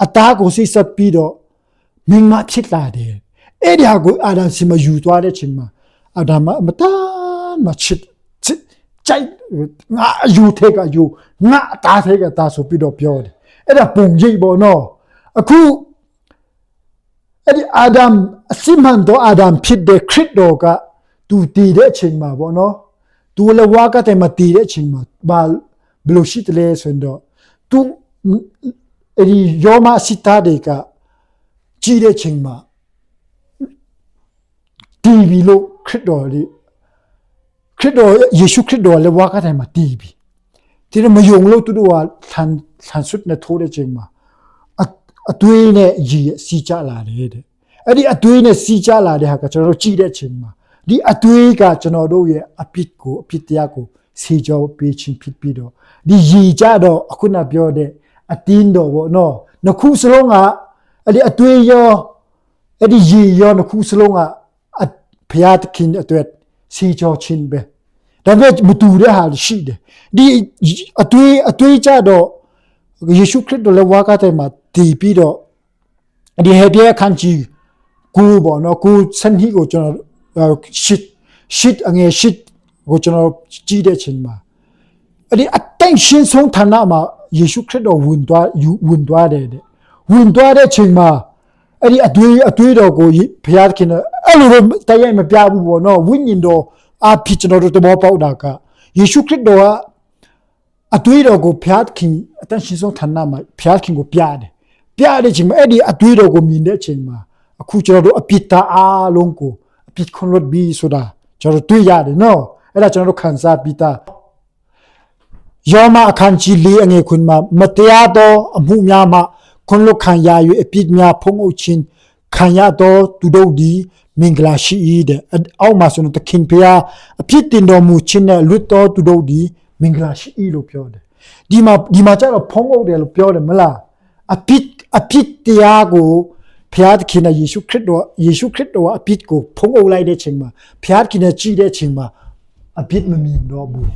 အသားကိုစိတ်ဆက်ပြီးတော့မင်းမဖြစ်လာတယ်အဲ့ဒီဟာကိုအာဒမ်စီမယူသွားတဲ့ချိန်မှာအာဒမ်မတန်မချစ်ကြိုက်ငါအယူထဲကယူငါအသားထဲကသားဆိုပြီးတော့ပြောတယ်အဲ့ဒါပုံရိပ်ပေါ့နော်အခုအဲ့ဒီအာဒမ်အစိမန်တော့အာဒမ်ဖြစ်တဲ့ခရစ်တော်ကသူတည်တဲ့အချိန်မှာပေါ့နော်သူလည်းဝါကတဲ့မှာတည်တဲ့အချိန်မှာဘလို့ရှိတယ်လဲဆိုတော့သူအဲ့ဒီယောမစိတာတွေကကြည်တဲ့အချိန်မှာတည်ပြီလို့ခရစ်တော်ယေရှုခရစ်တော်လည်းဝါကတဲ့မှာတည်ပြီဒီတော့မယုံလို့သူတို့ကဆန်ဆွတ်နဲ့ထိုးတဲ့အချိန်မှာအသွေးနဲ့ရည်စီကြလာတယ်တဲ့အဲ့ဒီအသွေးနဲ့စီကြလာတဲ့ဟာကကျွန်တော်တို့ကြည့်တဲ့အချိန်မှာဒီအသွေးကကျွန်တော်တို့ရဲ့အပြစ်တရားကိုစီကြောပေးခြင်းဖြစ်ပြီးတော့ဒီရည်ကြတော့အခုနပြောတဲ့အတင်းတော်ပေါ့နော်နှစ်ခုစလုံးကအဲ့ဒီအသွေးရောအဲ့ဒီရည်ရောနှစ်ခုစလုံးကဘုရားသခင်အတွက်စီကြောခြင်းပဲဒါပေမဲ့မတူတဲ့ဟာရှိတယ်ဒီအသွေးကြတော့ယေရှုခရစ်တော်လည်းဝါကတဲ့မှာတည်ပြီးတော့ဒီဟေပြခန်းကြီးကိုပေါ့နော်ကိုစံဟီကိုကျွန်တော်ရှစ်အငယ်ရှစ်ကိုကျွန်တော်ကြည့်တဲ့ချိန်မှာအဲ့ဒီအတိုင်းရှင်းဆုံးဌာနမှာယေရှုခရစ်တော်ဝင်သွားတယ်ဝင်သွားတဲ့ချိန်မှာအဲ့ဒီအတွေ့တော်ကိုဘုရားသခင်အဲ့လိုတရားမပြဘူးပေါ့နော်ဝိညာဉ်တော်အဖြစ်ကျွန်တော်တို့တဘောပေါက်တာကယေရှုခရစ်တော်ကအတွေ့တော်ကိုဘုရားသခင်အတိုင်းရှင်းဆုံးဌာနမှာဘုရားသခင်ကိုပြတဲ့ချိန်မှာအဲ့ဒီအတွေ့တော်ကိုမြင်တဲ့ချိန်မှာအခုကျွန်တော်တို့အပြစ်သားအားလုံးကိုအပြစ်ခွန်လွတ်ပြီးဆိုတာကျွန်တော်တွေ့ရတယ်နော်အဲ့ဒါကျွန်တော်တို့ခံစားပြီးသားယောမအခန်းကြီး၄အငယ်ခွန်းမှာမတရားသောအမှုများမှခွန်လွတ်ခံရ၍အပြစ်များဖုံးအုပ်ခြင်းခံရသောသူတို့သည်မင်္ဂလာရှိ၏တဲ့အောက်မှာဆိုတော့သခင်ဖျားအပြစ်တင်တော်မူခြင်းနဲ့လွတ်တော်သူတို့သည်မင်္ဂလာရှိ၏လို့ပြောတယ်ဒီမှာကျတော့ဖုံးအုပ်တယ်လို့ပြောတယ်မလားအပြစ်တရားကိုဘုရားသခင်နဲ့ယေရှုခရစ်တော်အပြစ်ကိုဖုံးအုပ်လိုက်တဲ့ချိန်မှာဘုရားသခင်နဲ့ကြည်တဲ့ချိန်မှာအပြစ်မမြင်တော့ဘူး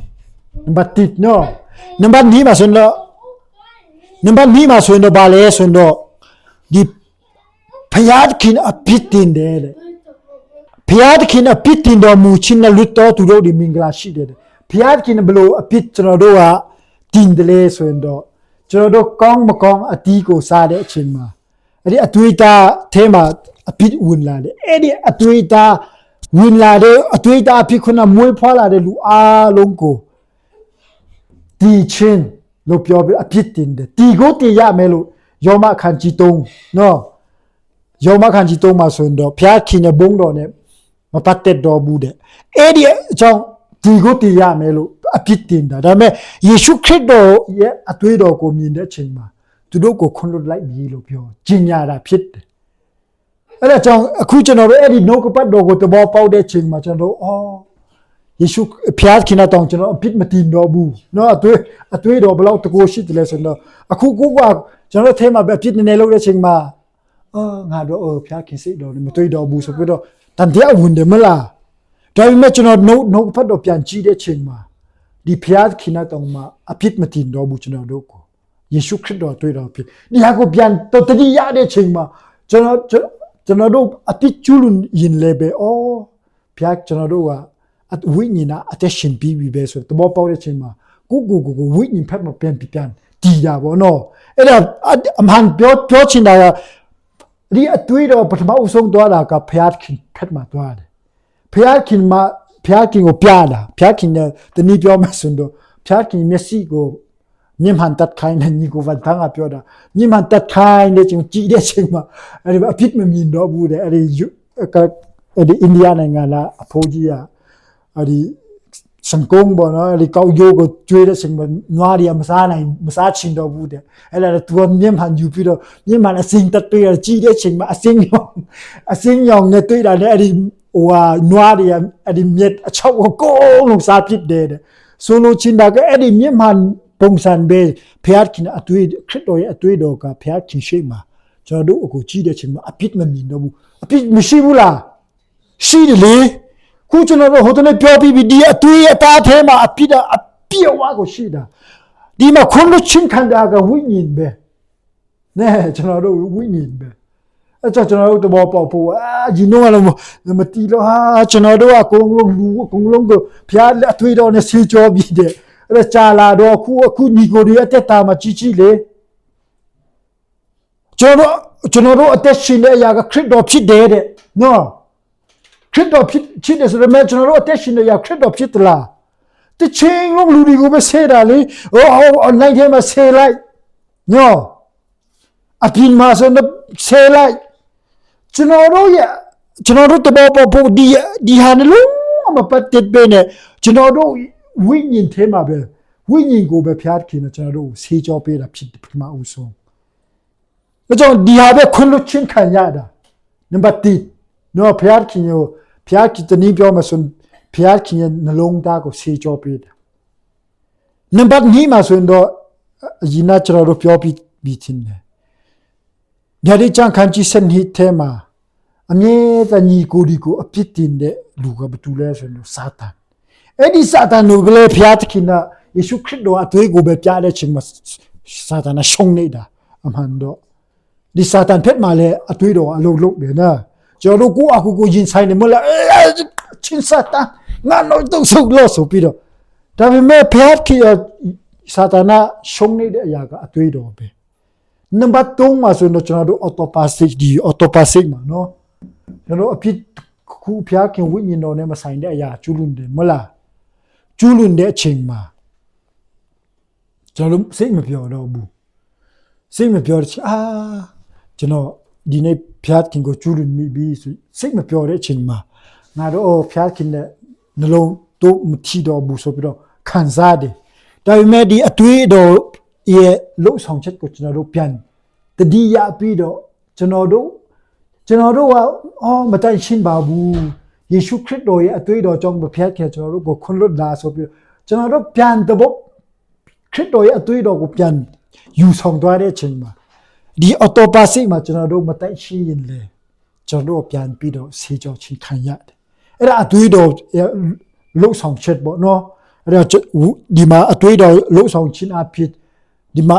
နံပါတ်1နော်နံပါတ်2မှာဆိုရင်ဘာလဲဆိုတော့ဒီဘုရားသခင်အပြစ်တင်တယ်တဲ့ဘုရားသခင်အပြစ်တင်တော်မူခြင်းနဲ့လွတ်တော်သူတို့ဒီမင်္ဂလာရှိတယ်ဘုရားသခင်ဘလို့အပြစ်ကျွန်တော်တို့ကတင်တယ်လဲဆိုရင်တော့ကျွန်တော်တို့ကောင်းမကောင်းအတီးကိုစားတဲ့အချိန်မှာအဲ့ဒီအတွေ့အကြုံအဲမှာအပြစ်ဝင်လာတယ်အဲ့ဒီအတွေ့အကြုံဝင်လာတဲ့အတွေ့အကြုံအဖြစ်ခုနမွေးဖွားလာတဲ့လူအားလုံးကိုတီချင်းလို့ပြောပြီးအပြစ်တင်တယ်တီကိုတည်ရမယ်လို့ယောမခန်းကြီး3နော်ယောမခန်းကြီး3မှာဆိုရင်တော့ဖျားခင်ရဲ့ဘုံတော်နဲ့မပတ်သက်တော်ဘူးတဲ့အဲ့ဒီအကြောင်းဒီကိုတည်ရမယ်လို့အပြစ်တင်တာဒါပေမဲ့ယေရှုခရစ်တော်ရဲ့အသွေးတော်ကိုမြင်တဲ့အချိန်မှာသူတို့ကိုခွန်လွတ်လိုက်ပြီလို့ပြောကျင်ညာတာဖြစ်တယ်အဲ့ဒါကြောင့်အခုကျွန်တော်တို့အဲ့ဒီနှုတ်ကပတ်တော်ကိုတဘောပေါက်တဲ့ချိန်မှာကျွန်တော်တို့ ယေရှုဖျားခင်တော့ကျွန်တော်အပြစ်မတင်တော့ဘူးနော်အတွေ့တော့ဘယ်လောက်တကိုးရှိတယ်လဲဆိုတော့အခုကိုကကျွန်တော်ထဲမှာပဲအပြစ်နည်းနည်းလုပ်တဲ့ချိန်မှာငါတော့ဖျားခင်စိတ်တော်မတွေ့တော့ဘူးဆိုပြီးတော့တန်တရားဝင်တယ်မလားဒါပေမဲ့ကျွန်တော်နှုတ်ဖတ်တော့ပြန်ကြည့်တဲ့ချိန်မှာဒီဖျားခင်တော့မှာအပြစ်မတင်တော့ဘူးကျွန်တော်တို့ကိုယေရှုခရစ်တော်တွေ့တော့ဖြစ်ဒီဟာကိုပြန်တော်တည်းရတဲ့ချိန်မှာကျွန်တော်တို့အပြစ်ကျူးလွန်ရင်လည်းပဲဖျားကျွန်တော်တို့ကအဝိညာဉ်အသက်ရှင်ပြီးပြီပဲဆိုတော့တဘောပေါက်တဲ့ချိန်မှာကိုဝိညာဉ်ဖက်မှာပြန်တည်တာပေါ့နော်အဲ့ဒါအမှန်ပြောချင်တာကဒီအတွေ့တော့ပထမအဆုံးသွားတာကဖျားခင်ဖက်မှာသွားတယ်ဖျားခင်ကိုပြတာဖျားခင်နဲ့တနည်းပြောမှဆိုတော့ဖျားခင်မျက်စိကိုမြင်မှန်တတ်ခိုင်းတဲ့ညီကိုဗန်တန်းကပြောတာမြင်မှန်တတ်ခိုင်းတဲ့ချိန်ကြည့်တဲ့ချိန်မှာအဲ့ဒီအဖြစ်မမြင်တော့ဘူးတဲ့အဲ့ဒီအိန္ဒိယနိုင်ငံလာအဖိုးကြီးကအဲ့ဒီစံကုန်းပေါ်နော်အဲ့ဒီကောက်ရိုးကိုကျွေးတဲ့ချိန်မှာနွားတွေကမစားချင်တော့ဘူးတဲ့အဲ့ဒါသူကမြင်မှန်ယူပြီးတော့မြင်မှန်အစင်းတက်တွေ့ရကြည့်တဲ့ချိန်မှာအစင်းရောင်နဲ့တွေ့တာနဲ့အဲ့ဒီနွားတွေကအဲ့ဒီမြက်အချောက်ကိုကိုလုံးစားပစ်တယ်ဆိုလိုချင်တာကအဲ့ဒီမြင်မှန်ပုံစံပဲဖျားခင်အတွေ့ခရစ်တော်ရဲ့အတွေ့တော်ကဖျားခင်ရှိမှာကျွန်တော်တို့အခုကြည့်တဲ့ချိန်မှာအပြစ်မမြင်တော့ဘူးအပြစ်မရှိဘူးလားရှိတယ်လေခုကျွန်တော်တို့ဟိုတနေ့ပြောပြီးဒီအတွေ့အတားထဲမှာအပြစ်အပြည့်အဝကိုရှိတာဒီမှာခွန်လို့ချင်းခံတာကဝိညာဉ်ပဲနဲ့ကျွန်တော်တို့ဝိညာဉ်ပဲအဲ့ကျွန်တော်တို့တဘောပေါက်ဖို့ဒီတော့လည်းမတီးလို့ကျွန်တော်တို့ကကုန်းလုံးကိုဖျားအတွေ့တော်နဲ့ဆေးကြောပြီးတဲ့အဲ့ကြာလာတော့အခုညီကိုတွေအသက်တာမှာကြီးလေကျွန်တော်တို့အသက်ရှင်တဲ့အရာကခရစ်တော်ဖြစ်တယ်တဲ့နော်ခရစ်တော်ဖြစ်တယ်ဆိုတော့ကျွန်တော်တို့အသက်ရှင်တဲ့အရာခရစ်တော်ဖြစ်သလားတချင်းလုံးလူတွေကိုပဲဆဲတာလေonline ထဲမှာဆဲလိုက်နော်အပြင်မှာဆိုတော့ဆဲလိုက်ကျွန်တော်တို့တဘောပေါ်ဒီဟာနှလုံးမပတ်သက်ပဲနဲ့ကျွန်တော်တို့ဝိညာဉ်ထဲမှာပဲဝိညာဉ်ကိုပဲဖျားခင်ကျွန်တော်တို့ဆေးကြောပေးတာဖြစ်ပထမဦးဆုံးဒါကြောင့်ဒီဟာပဲခွင့်လွှတ်ခြင်းခံရတာနံပါတ်1နော်ဖျားခင်တနည်းပြောမှဆိုဖျားခင်ရဲ့နှလုံးသားကိုဆေးကြောပေးတာနံပါတ်2မှာဆိုတော့အရင်ကကျွန်တော်တို့ပြောပြီးချင်းတယ်ညဒီချန်ခန်းကြီးစနစ်ထဲမှာအမြဲတမ်းညီကိုဒီကိုအပြစ်တင်တဲ့လူကဘာတူလဲဆိုတော့စာတန်အဲ့ဒီစာတန်ကိုလည်းဖျားသခင်ကယေရှုခရစ်တော်အသွေးကိုပဲပြတဲ့ချိန်မှာစာတန်ကရှုံးနေတာအမှန်တော့ဒီစာတန်ဖက်မှာလည်းအသွေးတော်အလုံးလုံးတယ်နော်ကျွန်တော်ကိုအခုကိုရင်ဆိုင်နေမလားချင်းစာတန်ငါတော့ဆုပ်လို့ဆိုပြီးတော့ဒါပေမဲ့ဖျားခင်စာတန်ကရှုံးနေတဲ့အရာကအသွေးတော်ပဲနံပါတ်3မှာဆိုတော့ကျွန်တော်တို့ autopastic မှာနော်ကျွန်တော်အဖြစ်ခုဖျားခင်ဝိညာဉ်တော်နဲ့မဆိုင်တဲ့အရာကျူးလွန်တယ်မလားကျူးလွန်တဲ့အချိန်မှာကျွန်တော်စိတ်မပြောတော့ဘူးစိတ်မပြောတဲ့ကျွန်တော်ဒီနေ့ဖျားခင်ကိုကျူးလွန်မိပြီဆိုစိတ်မပြောတဲ့အချိန်မှာငါတို့ဖျားခင်နဲ့နှလုံးတို့မထီတော့ဘူးဆိုပြီးတော့ခံစားတယ်ဒါပေမဲ့ဒီအတွေ့အတော်ရဲ့လှုပ်ဆောင်ချက်ကိုကျွန်တော်တို့ပြန်တတိယပြီးတော့ကျွန်တော်တို့ကမတိုင်ရှင်းပါဘူးယေရှုခရစ်တော်ရဲ့အသွေးတော်ကြောင့်ဖျားခင်ကျွန်တော်တို့ကိုခွင့်လွှတ်လာဆိုပြီးကျွန်တော်တို့ပြန်တဘခရစ်တော်ရဲ့အသွေးတော်ကိုပြန်ယူဆောင်သွားတဲ့အချိန်မှာဒီ autopastic မှာကျွန်တော်တို့မတိုင်ရှင်းရင်လေကျွန်တော်တို့ပြန်ပြီးတော့ဆေးကြောချင်းခံရတယ်အဲ့ဒါအသွေးတော်လှုပ်ဆောင်ချက်ပေါ့နော်အဲ့ဒါဒီမှာအသွေးတော်လှုပ်ဆောင်ခြင်းအဖြစ်ဒီမှာ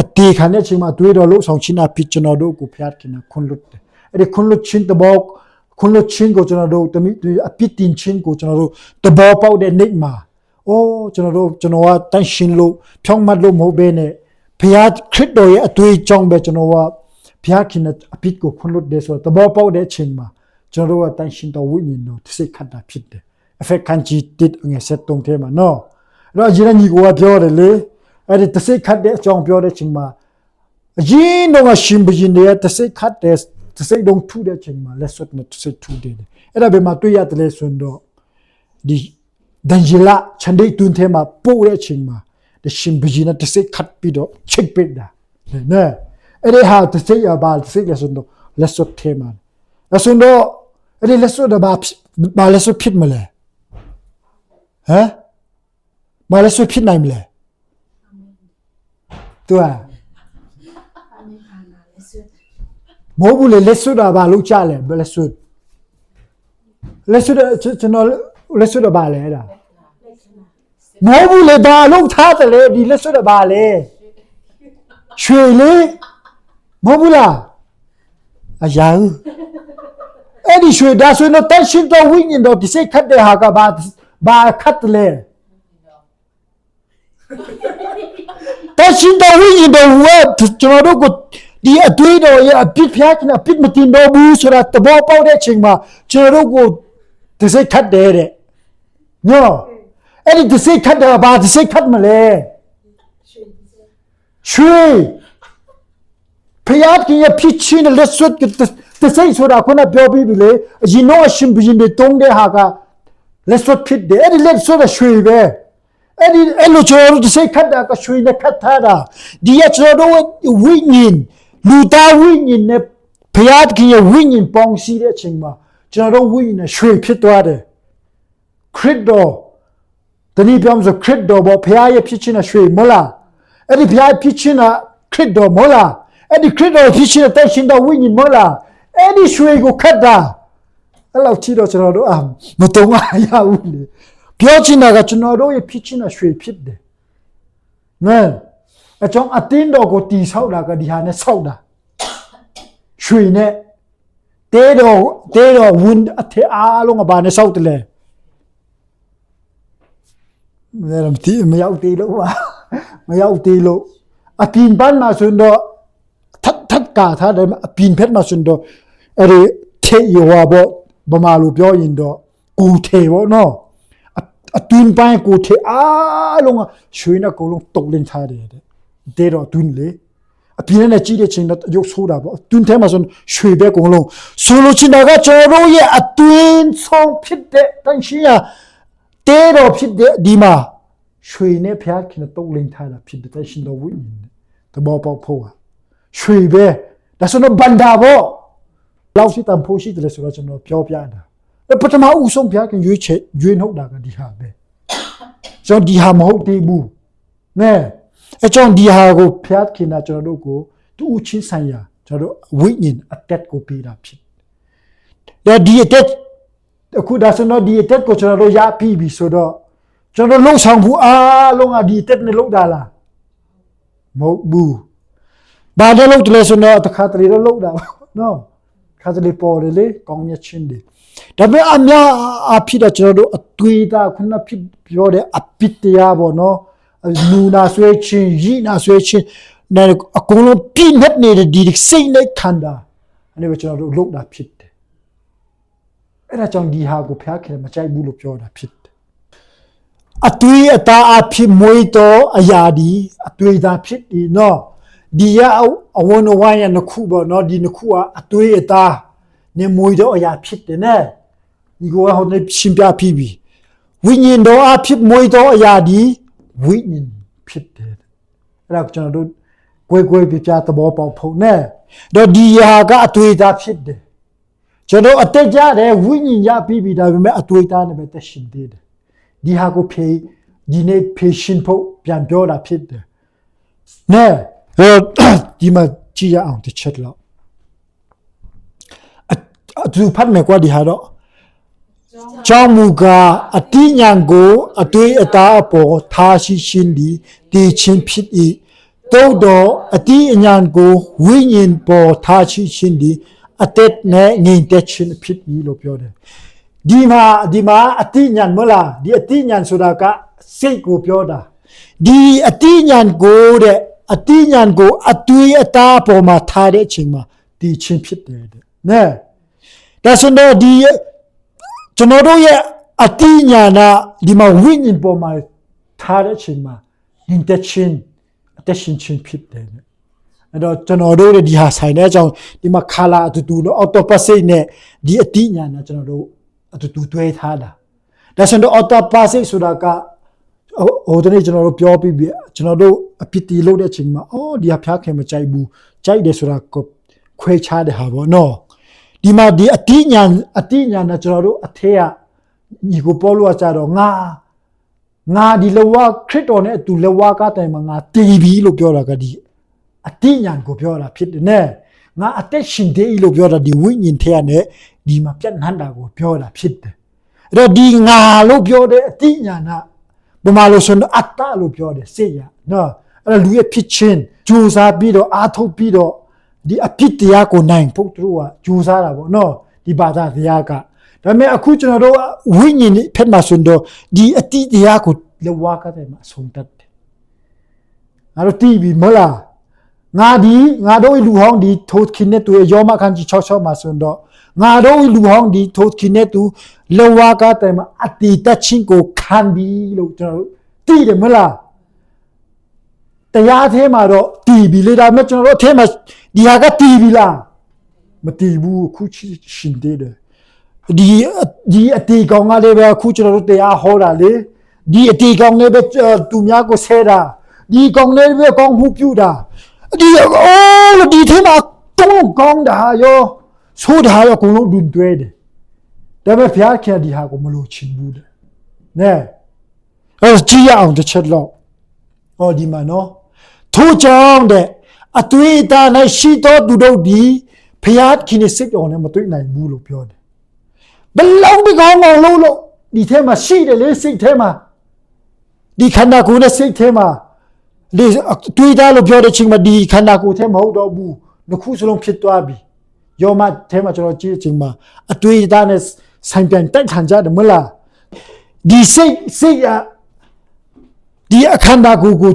အတေခံတဲ့ချိန်မှာအသွေးတော်လှုပ်ဆောင်ခြင်းအဖြစ်ကျွန်တော်တို့ကိုဖျားခင်ခွင့်လွှတ်တယ်အဲ့ဒီခွင့်လွှတ်ခြင်းတဘောခွင့်လွှတ်ခြင်းကိုကျွန်တော်တို့အပြစ်တင်ခြင်းကိုကျွန်တော်တို့တဘောပေါက်တဲ့နေ့မှာကျွန်တော်ကတန်ရှင်လို့ဖြောင်းမတ်လို့မဟုတ်ဘဲနဲ့ဘုရားခရစ်တော်ရဲ့အသွေးကြောင့်ပဲကျွန်တော်ကဘုရားခင်အပြစ်ကိုခွင့်လွှတ်တယ်ဆိုတော့တဘောပေါက်တဲ့အချိန်မှာကျွန်တော်ကတန်ရှင်တော်ဝိညာဉ်တော်သိစိတ်ခတ်တာဖြစ်တယ်အဖက်ခန်းကြီးတစ်ငယ်ဆက်တုံးထဲမှာနော်အဲ့တော့ဂျင်းညီကိုကပြောတယ်လေအဲ့ဒီသိစိတ်ခတ်တဲ့အကြောင်းပြောတဲ့အချိန်မှာအရင်တော့ရှင်ဘုရင်ရဲ့သိစိတ်ခတ်တဲ့သိစိတ်တုံးထူတဲ့အချိန်မှာလက်စွပ်နဲ့သိစိတ်ထူတယ်အဲ့ဒါဘယ်မှာတွေ့ရတယ်လဲဆိုတော့ဒီဒန်ဂျီလာချန်ဒိတ်တွင်ထဲမှာပို့တဲ့အချိန်မှာရှင်ဘုရင်နဲ့သိစိတ်ခတ်ပြီးတော့ချိတ်ပစ်တာနော်အဲ့ဒီဟာသိစိတ်ရပါသိစိတ်လက်စွပ်တော့လက်စွပ်ထဲမှာလက်စွပ်တော့အဲ့ဒီလက်စွပ်တော့ဘာလက်စွပ်ဖြစ်မလဲ ဟမ်မလဲဆွဖြစ်နိုင်မလဲသူကမဟုတ်ဘူးလေလက်စွပ်တာဘာလို့ချလဲဘယ်လက်စွပ်ကျွန်တော်လက်စွပ်တာဘာလဲအဲ့ဒါမဟုတ်ဘူးလေဘာလို့ထားတယ်လေဒီလက်စွပ်တာဘာလဲရွှေလေမဟုတ်ဘူးလားအရာအဲ့ဒီရွှေဒါဆိုရင်တန်ရှင်းတော်ဝိညာဉ်တော်ဒီစိတ်ခတ်တဲ့ဟာကဘာခတ်လဲတန်ရှင်းတော်ဝိညာဉ်တော်ဝတ်ကျွန်တော်တို့ကိုဒီအတွေ့တော်ရဲ့အပြစ်ဖျားခြင်းအပြစ်မတင်တော့ဘူးဆိုတာသဘောပေါက်တဲ့အချိန်မှာကျွန်တော်တို့ကိုဒီစိတ်ခတ်တယ်တဲ့နော်အဲ့ဒီဒီစိတ်ခတ်တာဘာဒီစိတ်ခတ်မလဲရွှေဖျားခြင်းရဲ့ဖြစ်ခြင်းလက်စွပ်ဒီစိတ်ဆိုတာခုနပြောပြီးပြီလေအရင်တော့အရှင်ဘုရင်တွေတုံးတဲ့ဟာကလက်စွပ်ဖြစ်တယ်အဲ့ဒီလက်စွပ်ကရွှေပဲအဲ့လိုကျွန်တော်တို့ဒီစိတ်ခတ်တာကရွှေနဲ့ခတ်ထားတာဒီရကျွန်တော်တို့ဝိညာဉ်လူသားဝိညာဉ်နဲ့ဘုရားသခင်ရဲ့ဝိညာဉ်ပေါင်းစည်းတဲ့အချိန်မှာကျွန်တော်တို့ဝိညာဉ်နဲ့ရွှေဖြစ်သွားတယ်ခရစ်တော်တနည်းပြောဆိုခရစ်တော်ဘောဘုရားရဲ့ဖြစ်ခြင်းနဲ့ရွှေမဟုတ်လားအဲ့ဒီဘုရားဖြစ်ခြင်းနဲ့ခရစ်တော်မဟုတ်လားအဲ့ဒီခရစ်တော်ဖြစ်ခြင်းနဲ့တန်ရှင်တော်ဝိညာဉ်မဟုတ်လားအဲ့ဒီရွှေကိုခတ်တာအဲ့လောက်ကြည့်တော့ကျွန်တော်တို့မတုံးရဘူးလေပြောချင်တာကကျွန်တော်တို့ရဲ့ဖြစ်ခြင်းနဲ့ရွှေဖြစ်တယ်နော်အကြောင်းအတင်းတော်ကိုတီဆောက်တာကဒီဟာနဲ့ဆောက်တာရွှေနဲ့တဲတော်ဝန်အထက်အားလုံးကဘာနဲ့ဆောက်တယ်လဲမရောက်သေးလို့မရောက်သေးလို့အပြင်ပန်းမှာဆိုတော့ထပ်ကာထားတယ်အပြင်ဖက်မှာဆိုတော့အဲ့ဒီထေရောဘောဗမာလိုပြောရင်တော့ကိုထေဘောနော်အတွင်းပိုင်းကိုထေအားလုံးကရွှေနဲ့ကိုလုံးတုတ်လင်းထားတယ်တဲတော့အတွင်းလေအပြင်နဲ့ကြည့်တဲ့ချိန်တော့ရုပ်ဆိုးတာပေါ့အတွင်းထဲမှာဆိုရွှေပဲကိုလုံးဆိုလိုချင်တာကကျွန်တော်ရဲ့အတွင်းဆုံးဖြစ်တဲ့တန်ရှင်းရတဲတော်ဖြစ်တဲ့ဒီမှာရွှေနဲ့ဖျားခင်တုတ်လင်းထားတာဖြစ်တဲ့တန်ရှင်းတော်ဝိညာဉ်တဘောပေါက်ဖို့ရွှေပဲဒါဆိုတော့ဘန္တာပေါ့လောက်ရှိတန်ဖို့ရှိတယ်ဆိုတော့ကျွန်တော်ပြောပြတာပထမဦးဆုံးဖျားခင်ရွေးနှုတ်တာကဒီဟာပဲကျွန်တော်ဒီဟာမဟုတ်သေးဘူးနဲ့အကြောင်းဒီဟာကိုဖျားခင်တာကျွန်တော်တို့ကိုသူ့ချင်းဆိုင်ရာကျွန်တော်တို့ဝိညာဉ်အသက်ကိုပေးတာဖြစ်တယ်ဒီအသက်အခုဒါဆိုတော့ဒီအသက်ကိုကျွန်တော်တို့ရပြီဆိုတော့ကျွန်တော်လှုပ်ဆောင်ဘူးအားလုံးကဒီအသက်နဲ့လှုပ်တာလားမဟုတ်ဘူးဘာလို့လှုပ်တယ်လဲဆိုတော့တခါတလေတော့လှုပ်တာနော်ခါတလေပေါ်တယ်လေကောင်းမြတ်ခြင်းတွေဒါပေမဲ့အများအဖြစ်တော့ကျွန်တော်တို့အတွေ့အတာခုနဖြစ်ပြောတဲ့အပစ်တရားပေါ့နော်နူနာဆွဲခြင်းရည်နာဆွဲခြင်းနဲ့အကုန်လုံးပြည့်နေနေတဲ့ဒီစိတ်နဲ့ခန္ဓာအဲ့ဒါကျွန်တော်တို့လှုပ်တာဖြစ်တယ်အဲ့ဒါကြောင့်ဒီဟာကိုဖျားခင်မကြိုက်ဘူးလို့ပြောတာဖြစ်တယ်အတွေ့အတာအဖြစ်မွေးတော့အရာဒီအတွေ့အတာဖြစ်ဒီနော်ဒီရအဝန်ဝိုင်းရနခုပေါ့နော်ဒီနခုကအတွေ့အတာနေမွေတော့အရာဖြစ်တယ်နဲ့ဒီကိုဟိုနေရှင်းပြပြီးပြီဝိညာဉ်တော်အဖြစ်မွေတော့အရာဒီဝိညာဉ်ဖြစ်တယ်အဲ့ဒါကျွန်တော်တို့ကိုယ်ပြပြသဘောပေါက်ဖို့နဲ့တော့ဒီဟာကအတွေ့အတာဖြစ်တယ်ကျွန်တော်အတက်ကြတယ်ဝိညာဉ်ရပြီးပြီဒါပေမဲ့အတွေ့အတာနဲ့ပဲတက်ရှင်သေးတယ်ဒီဟာကိုဒီနေ့ patient ဖို့ပြန်ပြောတာဖြစ်တယ်နဲ့ဒီမှာကြည့်ရအောင်တစ်ချက်လောက်အတူဖတ်မယ်ကွာဒီဟာတော့ကြောင့်မူကားအတိညာကိုအတွေ့အတာအပေါ်ထားရှိခြင်းဒီတည်ခြင်းဖြစ်၏သို့တော့အတိညာကိုဝိညာဉ်ပေါ်ထားရှိခြင်းဒီအသက်နဲ့ငြိမ်သက်ခြင်းဖြစ်၏လို့ပြောတယ်ဒီမှာအတိညာမလားဒီအတိညာဆိုတာကစိတ်ကိုပြောတာဒီအတိညာကိုတဲ့အတိညာကိုအတွေ့အတာပေါ်မှာထားတဲ့အချိန်မှာတည်ခြင်းဖြစ်တယ်တဲ့နဲ့ဒါဆိုတော့ဒီကျွန်တော်တို့ရဲ့အတိညာနာဒီမှာဝိညာဉ်ပေါ်မှာထားတဲ့အချိန်မှာ intention attention ဖြစ်တယ်အဲ့တော့ကျွန်တော်တို့ဒီဟာဆိုင်တဲ့အကြောင်းဒီမှာ color အတူတူတော့ autopsy နဲ့ဒီအတိညာနာကျွန်တော်တို့အတူတူတွဲထားတာဒါဆိုတော့ autopsy ဆိုတာကဟိုတနေ့ကျွန်တော်တို့ပြောပြီးပြီကျွန်တော်တို့အပစ်တီလုပ်တဲ့အချိန်မှာဒီဟာဖျားခင်မကြိုက်ဘူးကြိုက်တယ်ဆိုတာကိုခွဲခြားတဲ့ဟာပေါ့နော်ဒီမှာဒီအတိညာနဲ့ကျွန်တော်တို့အထက်ကညီကိုပေါ်လို့ကြတော့ငါ ငါဒီလဝခရစ်တော်နဲ့အတူလဝကတိုင်မှာငါတည်ပြီလို့ပြောတာကဒီအတိညာဏ်ကိုပြောတာဖြစ်တယ်နဲ့ငါအသက်ရှင်သေးလို့ပြောတာဒီဝိညာဉ်ထဲကနေဒီမှာပြတ်နှံ့တာကိုပြောတာဖြစ်တယ်အဲ့တော့ဒီငါလို့ပြောတဲ့အတိညာဏ်ဘယ်မှာလို့ဆိုတော့အတ္တလို့ပြောတယ်စိတ်ရနော်အဲ့ဒါလူရဲ့ဖြစ်ချင်းကြိုးစားပြီးတော့အားထုတ်ပြီးတော့ဒီအဖြစ်တရားကိုနိုင်ဖို့သူတို့ကကြိုးစားတာပေါ့နော်ဒီဘာသာတရားကဒါပေမဲ့အခုကျွန်တော်တို့ဝိညာဉ်ဖက်မှာဆိုတော့ဒီအတိတရားကိုလဝကတဲ့မှာဆုံးတတ်တယ်ငါတို့တီးပြီးမလားငါတို့လူဟောင်းဒီထိုးခင်းနေတူရောမခန်းကြီး66မှာဆိုတော့ငါတို့လူဟောင်းဒီထိုးခင်းနေတူလဝကတဲ့မှာအတိတချင်းကိုခံပြီးလို့ကျွန်တော်တို့တီးတယ်မလားတရားသေးမှာတော့တီးပြီးလေဒါမဲ့ကျွန်တော်တို့အထဲမှာဒီဟာကတီးပြီးလားမတီးဘူးခုရှင်သေးတယ်ဒီအတေကောင်ကလည်းပဲအခုကျွန်တော်တို့တရားဟောတာလေဒီအတေကောင်လည်းပဲသူများကိုဆဲတာဒီကောင်လည်းပဲကောင်းမှုပြုတာဒီဒီထဲမှာတုံးကောင်းတာရောဆိုးတာရောအကုန်လုံးဒွန်တွဲတယ်ဒါပေမဲ့ဘုရားခင်ဒီဟာကိုမလို့ချင်ဘူးတဲ့နဲကြည့်ရအောင်တစ်ချက်လောက်ဟောဒီမှာနော်ထို့ကြောင့်တဲ့အတွေ့အကြုံနဲ့ရှိတော်သူတို့ဒီဘုရားခင်ရဲ့စိတ်တော်နဲ့မတွေ့နိုင်ဘူးလို့ပြောတယ်ဘလုံးဒီကောင်းအောင်လို့ဒီထဲမှာရှိတယ်လေစိတ်ထဲမှာဒီခန္ဓာကိုယ်နဲ့စိတ်ထဲမှာဒီတွေ့တာလို့ပြောတဲ့ချိန်မှာဒီခန္ဓာကိုယ်ထဲမဟုတ်တော့ဘူးနှစ်ခုစလုံးဖြစ်သွားပြီယောမထဲမှာကျွန်တော်ကြည့်ချိန်မှာအတွေ့အကြုံနဲ့ဆိုင်ပြန်တိုက်ခံကြတယ်မလားဒီစိတ်ဒီအခန္ဓာကိုယ်ကို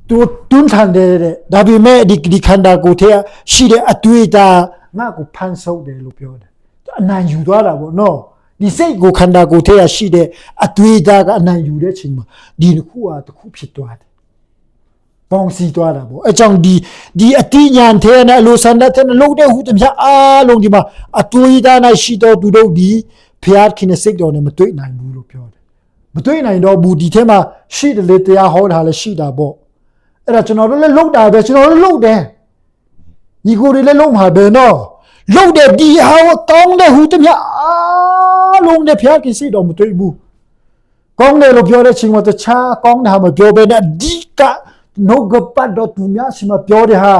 တွန်းထန်တယ်ဒါပေမဲ့ဒီခန္ဓာကိုယ်ထဲရှိတဲ့အတွေ့အကြုံငါ့ကိုဖန်ဆုပ်တယ်လို့ပြောတယ်အနိုင်ယူသွားတာပေါ့နော်ဒီစိတ်ကိုခန္ဓာကိုယ်ထဲရှိတဲ့အတွေ့အကြုံကအနိုင်ယူတဲ့ချိန်မှာဒီတစ်ခုဟာတစ်ခုဖြစ်သွားတယ်ပေါင်းစည်းသွားတာပေါ့အကြောင်းဒီအတိညာဏ်ထဲနဲ့အလိုဆန္ဒထဲနဲ့လုံးတဲ့ဟူသည်များအားလုံးဒီမှာအတွေ့အကြုံနဲ့ရှိတော်သူတို့ဒီဖျားခင်တဲ့စိတ်တော်နဲ့မတွေ့နိုင်ဘူးလို့ပြောတယ်မတွေ့နိုင်တော့ဘူးဒီထဲမှာရှိတယ်လေတရားဟောတာလည်းရှိတာပေါ့အဲ့ဒါကျွန်တော်တို့လည်းလုံးတာပဲကျွန်တော်တို့လုံးတယ်ညီကိုတွေလည်းလုံးမှာပဲနော်လုံးတဲ့ဒီဟာကိုကောင်းတဲ့ဟူသည်များအားလုံးနဲ့ဖျားခင်စိတ်တော်မတွေ့ဘူးကောင်းတယ်လို့ပြောတဲ့ချိန်မှာတခြားကောင်းတာမပြောဘဲနဲ့ဒီကနှုတ်ကပတ်တော်သူများစီမပြောတဲ့ဟာ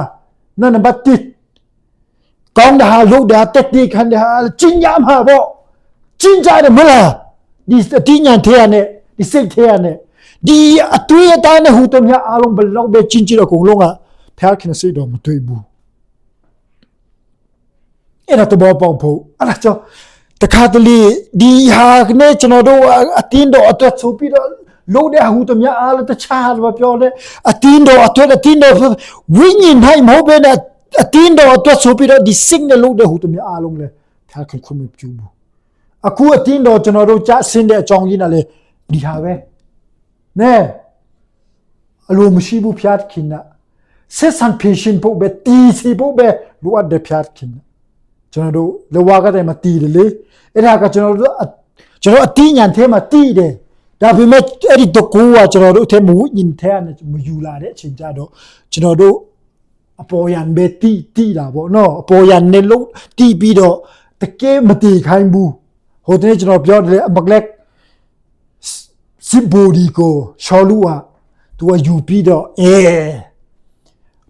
နံပါတ်1ကောင်းတာလို့တာတက်တိခံတဲ့ဟာကျင့်ကြမှာပေါ့ကျင့်ကြတယ်မလားဒီအတိညာထဲရနဲ့ဒီစိတ်ထဲရနဲ့ဒီအတွေ့အကြုံနဲ့ဟူတမျှအားလုံးဘလောက်ပဲကျင့်ကြတော့အကုန်လုံးကဖျားခင်စိတ်တော်မတွေ့ဘူးအဲ့ဒါတော့ပေါ့ဖို့အဲ့ဒါကြောင့်တခါတလေဒီဟာနဲ့ကျွန်တော်တို့အတင်းတော်အတွက်ဆိုပြီးတော့လို့တဲ့ဟူတမျှအားလုံးတခြားဘာပြောလဲအတင်းတော်အတွက်အတင်းတော်ဝိညာဉ်တိုင်းမဟုတ်ပဲနဲ့အတင်းတော်အတွက်ဆိုပြီးတော့ဒီစိတ်နဲ့လို့တဲ့ဟူတမျှအားလုံးလဲဖျားခင်ခွင့်မပြုဘူးအခုအတင်းတော်ကျွန်တော်တို့ကြားဆင်းတဲ့အကြောင်းရင်းနဲ့လေဒီဟာပဲနဲအလိုမရှိဘူးဖျားခင်ကဆက်ဆံဖြည့်ရှင်ဖို့ပဲတီးစီဖို့ပဲလိုအပ်တဲ့ဖျားခင်ကျွန်တော်တို့လဝကတဲ့မှာတီးတယ်လေအဲ့ဒါကကျွန်တော်တို့အတိညာဏ်ထဲမှာတီးတယ်ဒါပေမဲ့အဲ့ဒီတကူကကျွန်တော်တို့အထက်မဝိညာဉ်ထဲနဲ့မယူလာတဲ့အချိန်ကြတော့ကျွန်တော်တို့အပေါ်ယံပဲတီးတာပေါ့နော်အပေါ်ယံနဲ့လို့တီးပြီးတော့တကယ်မတီးခိုင်းဘူးဟိုတနေ့ကျွန်တော်ပြောတယ်အမကလက်စစ်ဘူဒီကိုရှောလူကသူကယူပြီးတော့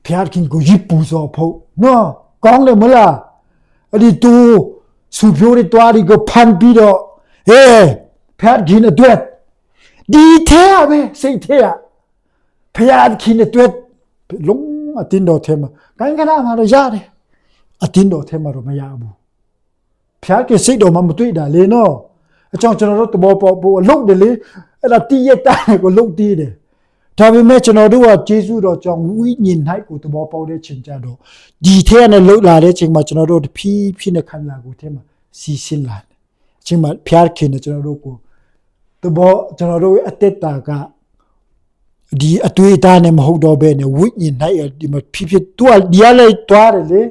ဖျားခင်ကိုရစ်ပူစောဖို့နော်ကောင်းတယ်မလားအဲ့ဒီသူစုပြိုးတဲ့တွားဒီကိုဖန်ပြီးတော့ဖျားခင်အတွက်ဒီထဲပဲစိတ်ထဲဖျားခင်အတွက်လုံးအတင်းတော်ထဲမှာကိုင်းကနာမှာတော့ရတယ်အတင်းတော်ထဲမှာတော့မရဘူးဖျားခင်စိတ်တော်မှမတွေ့တာလေနော်အကြောင်းကျွန်တော်တို့တဘောပေါ်ဖို့အလုပ်တယ်လေအဲ့ဒါတီးရက်တိုင်းကိုလုပ်တည်တယ်ဒါပေမဲ့ကျွန်တော်တို့ကကျေးဇူးတော်ကြောင့်ဝိညာဉ်၌ကိုတဘောပေါက်တဲ့ချိန်ကြတော့ဒီထဲနဲ့လှုပ်လာတဲ့ချိန်မှာကျွန်တော်တို့ဖြည်းဖြည်းနဲ့ခန္ဓာကိုယ်ထဲမှာစီးဆင်းလာတယ်အချိန်မှာဖျားခင်နဲ့ကျွန်တော်တို့ကိုတဘောကျွန်တော်တို့ရဲ့အသက်တာကဒီအတွေ့အကြုံနဲ့မဟုတ်တော့ဘဲနဲ့ဝိညာဉ်၌ဒီမှာဖြည်းဖြည်းသူကဒီရလိုက်သွားတယ်လေ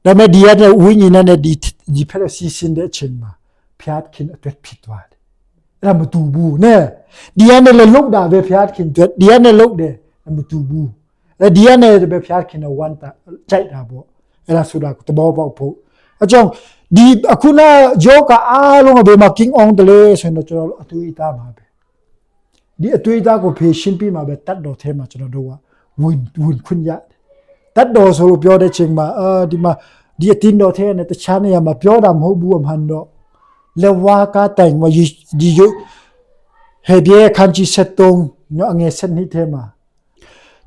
ဒါပေမဲ့ဒီရတဲ့ဝိညာဉ်နဲ့ဒီဖက်စီးဆင်းတဲ့အချိန်မှာဖျားခင်အတွက်ဖြစ်သွားတယ်အဲ့ဒါမတူဘူးနဲ့ဒီရနဲ့လည်းလုံးတာပဲဖျားခင်အတွက်ဒီရနဲ့လုံးတယ်မတူဘူးအဲ့ဒီရနဲ့ပဲဖျားခင်နဲ့ဝမ်းတာကြိုက်တာပေါ့အဲ့ဒါဆိုတာတဘောပေါက်ဖို့အကြောင်းဒီအခုနယောဂအားလုံးကဘယ်မှာ king on တယ်လဲဆိုတော့ကျွန်တော်အတူအသားပါပဲ ဒီအတွေ့အကြုံကိုဖေရှင်းပြီးမှပဲတတ်တော်ထဲမှာကျွန်တော်တို့ကဝင်ခွင့်ရတတ်တော်ဆိုလို့ပြောတဲ့ချိန်မှာဒီမှာဒီအတင်းတော်ထဲနဲ့တခြားနေရာမှာပြောတာမဟုတ်ဘူးအမှန်တော့လေဝါကတိုင်မှာဒီယဟေဘရဲခန်းကြီး73ညအငယ်7ထဲမှာ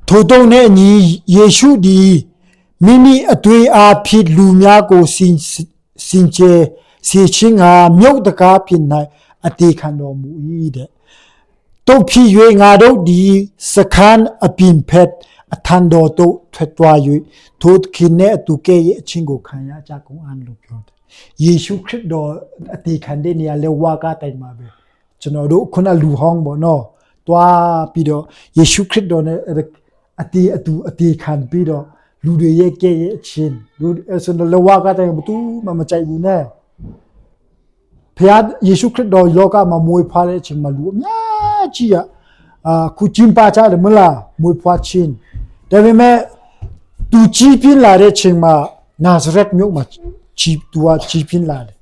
ထိုတုံနဲ့အညီယေရှုဒီမိမိအတွေ့အဖြစ်လူများကိုစင်ကြယ်စီချင်းငါမြုပ်တကားဖြစ်၌အတေခံတော်မူ၏တဲ့တို့ဖြစ်၍ငါတို့ဒီစခန်းအပြင်ဖက်အထံတော်တို့ထွက်သွား၍ထိုခင်နဲ့အတူကဲ့ရဲ့အချင်းကိုခံရကြကုန်အံ့လို့ပြောတယ်ယေရှုခရစ်တော်အတေခံတဲ့နေရာလေဝါကတိုင်မှာပဲကျွန်တော်တို့ခုနလူဟောင်းပေါ့နော်တွားပြီးတော့ယေရှုခရစ်တော်နဲ့အတေခံပြီးတော့လူတွေရဲ့ကဲ့ရဲ့အချင်းလူဆိုတော့လေဝါကတိုင်ဘူးသူမကြိုက်ဘူးနဲ့ဖခင်ယေရှုခရစ်တော်လောကမှာမွေးဖွားတဲ့အချိန်မှာလူအများကြီးခုကျင်းပကြတယ်မလားမွေးဖွားခြင်းဒါပေမဲ့သူကြီးပြင်းလာတဲ့အချိန်မှာနာဇရက်မြို့မှာကြီးပြင်းလာတယ်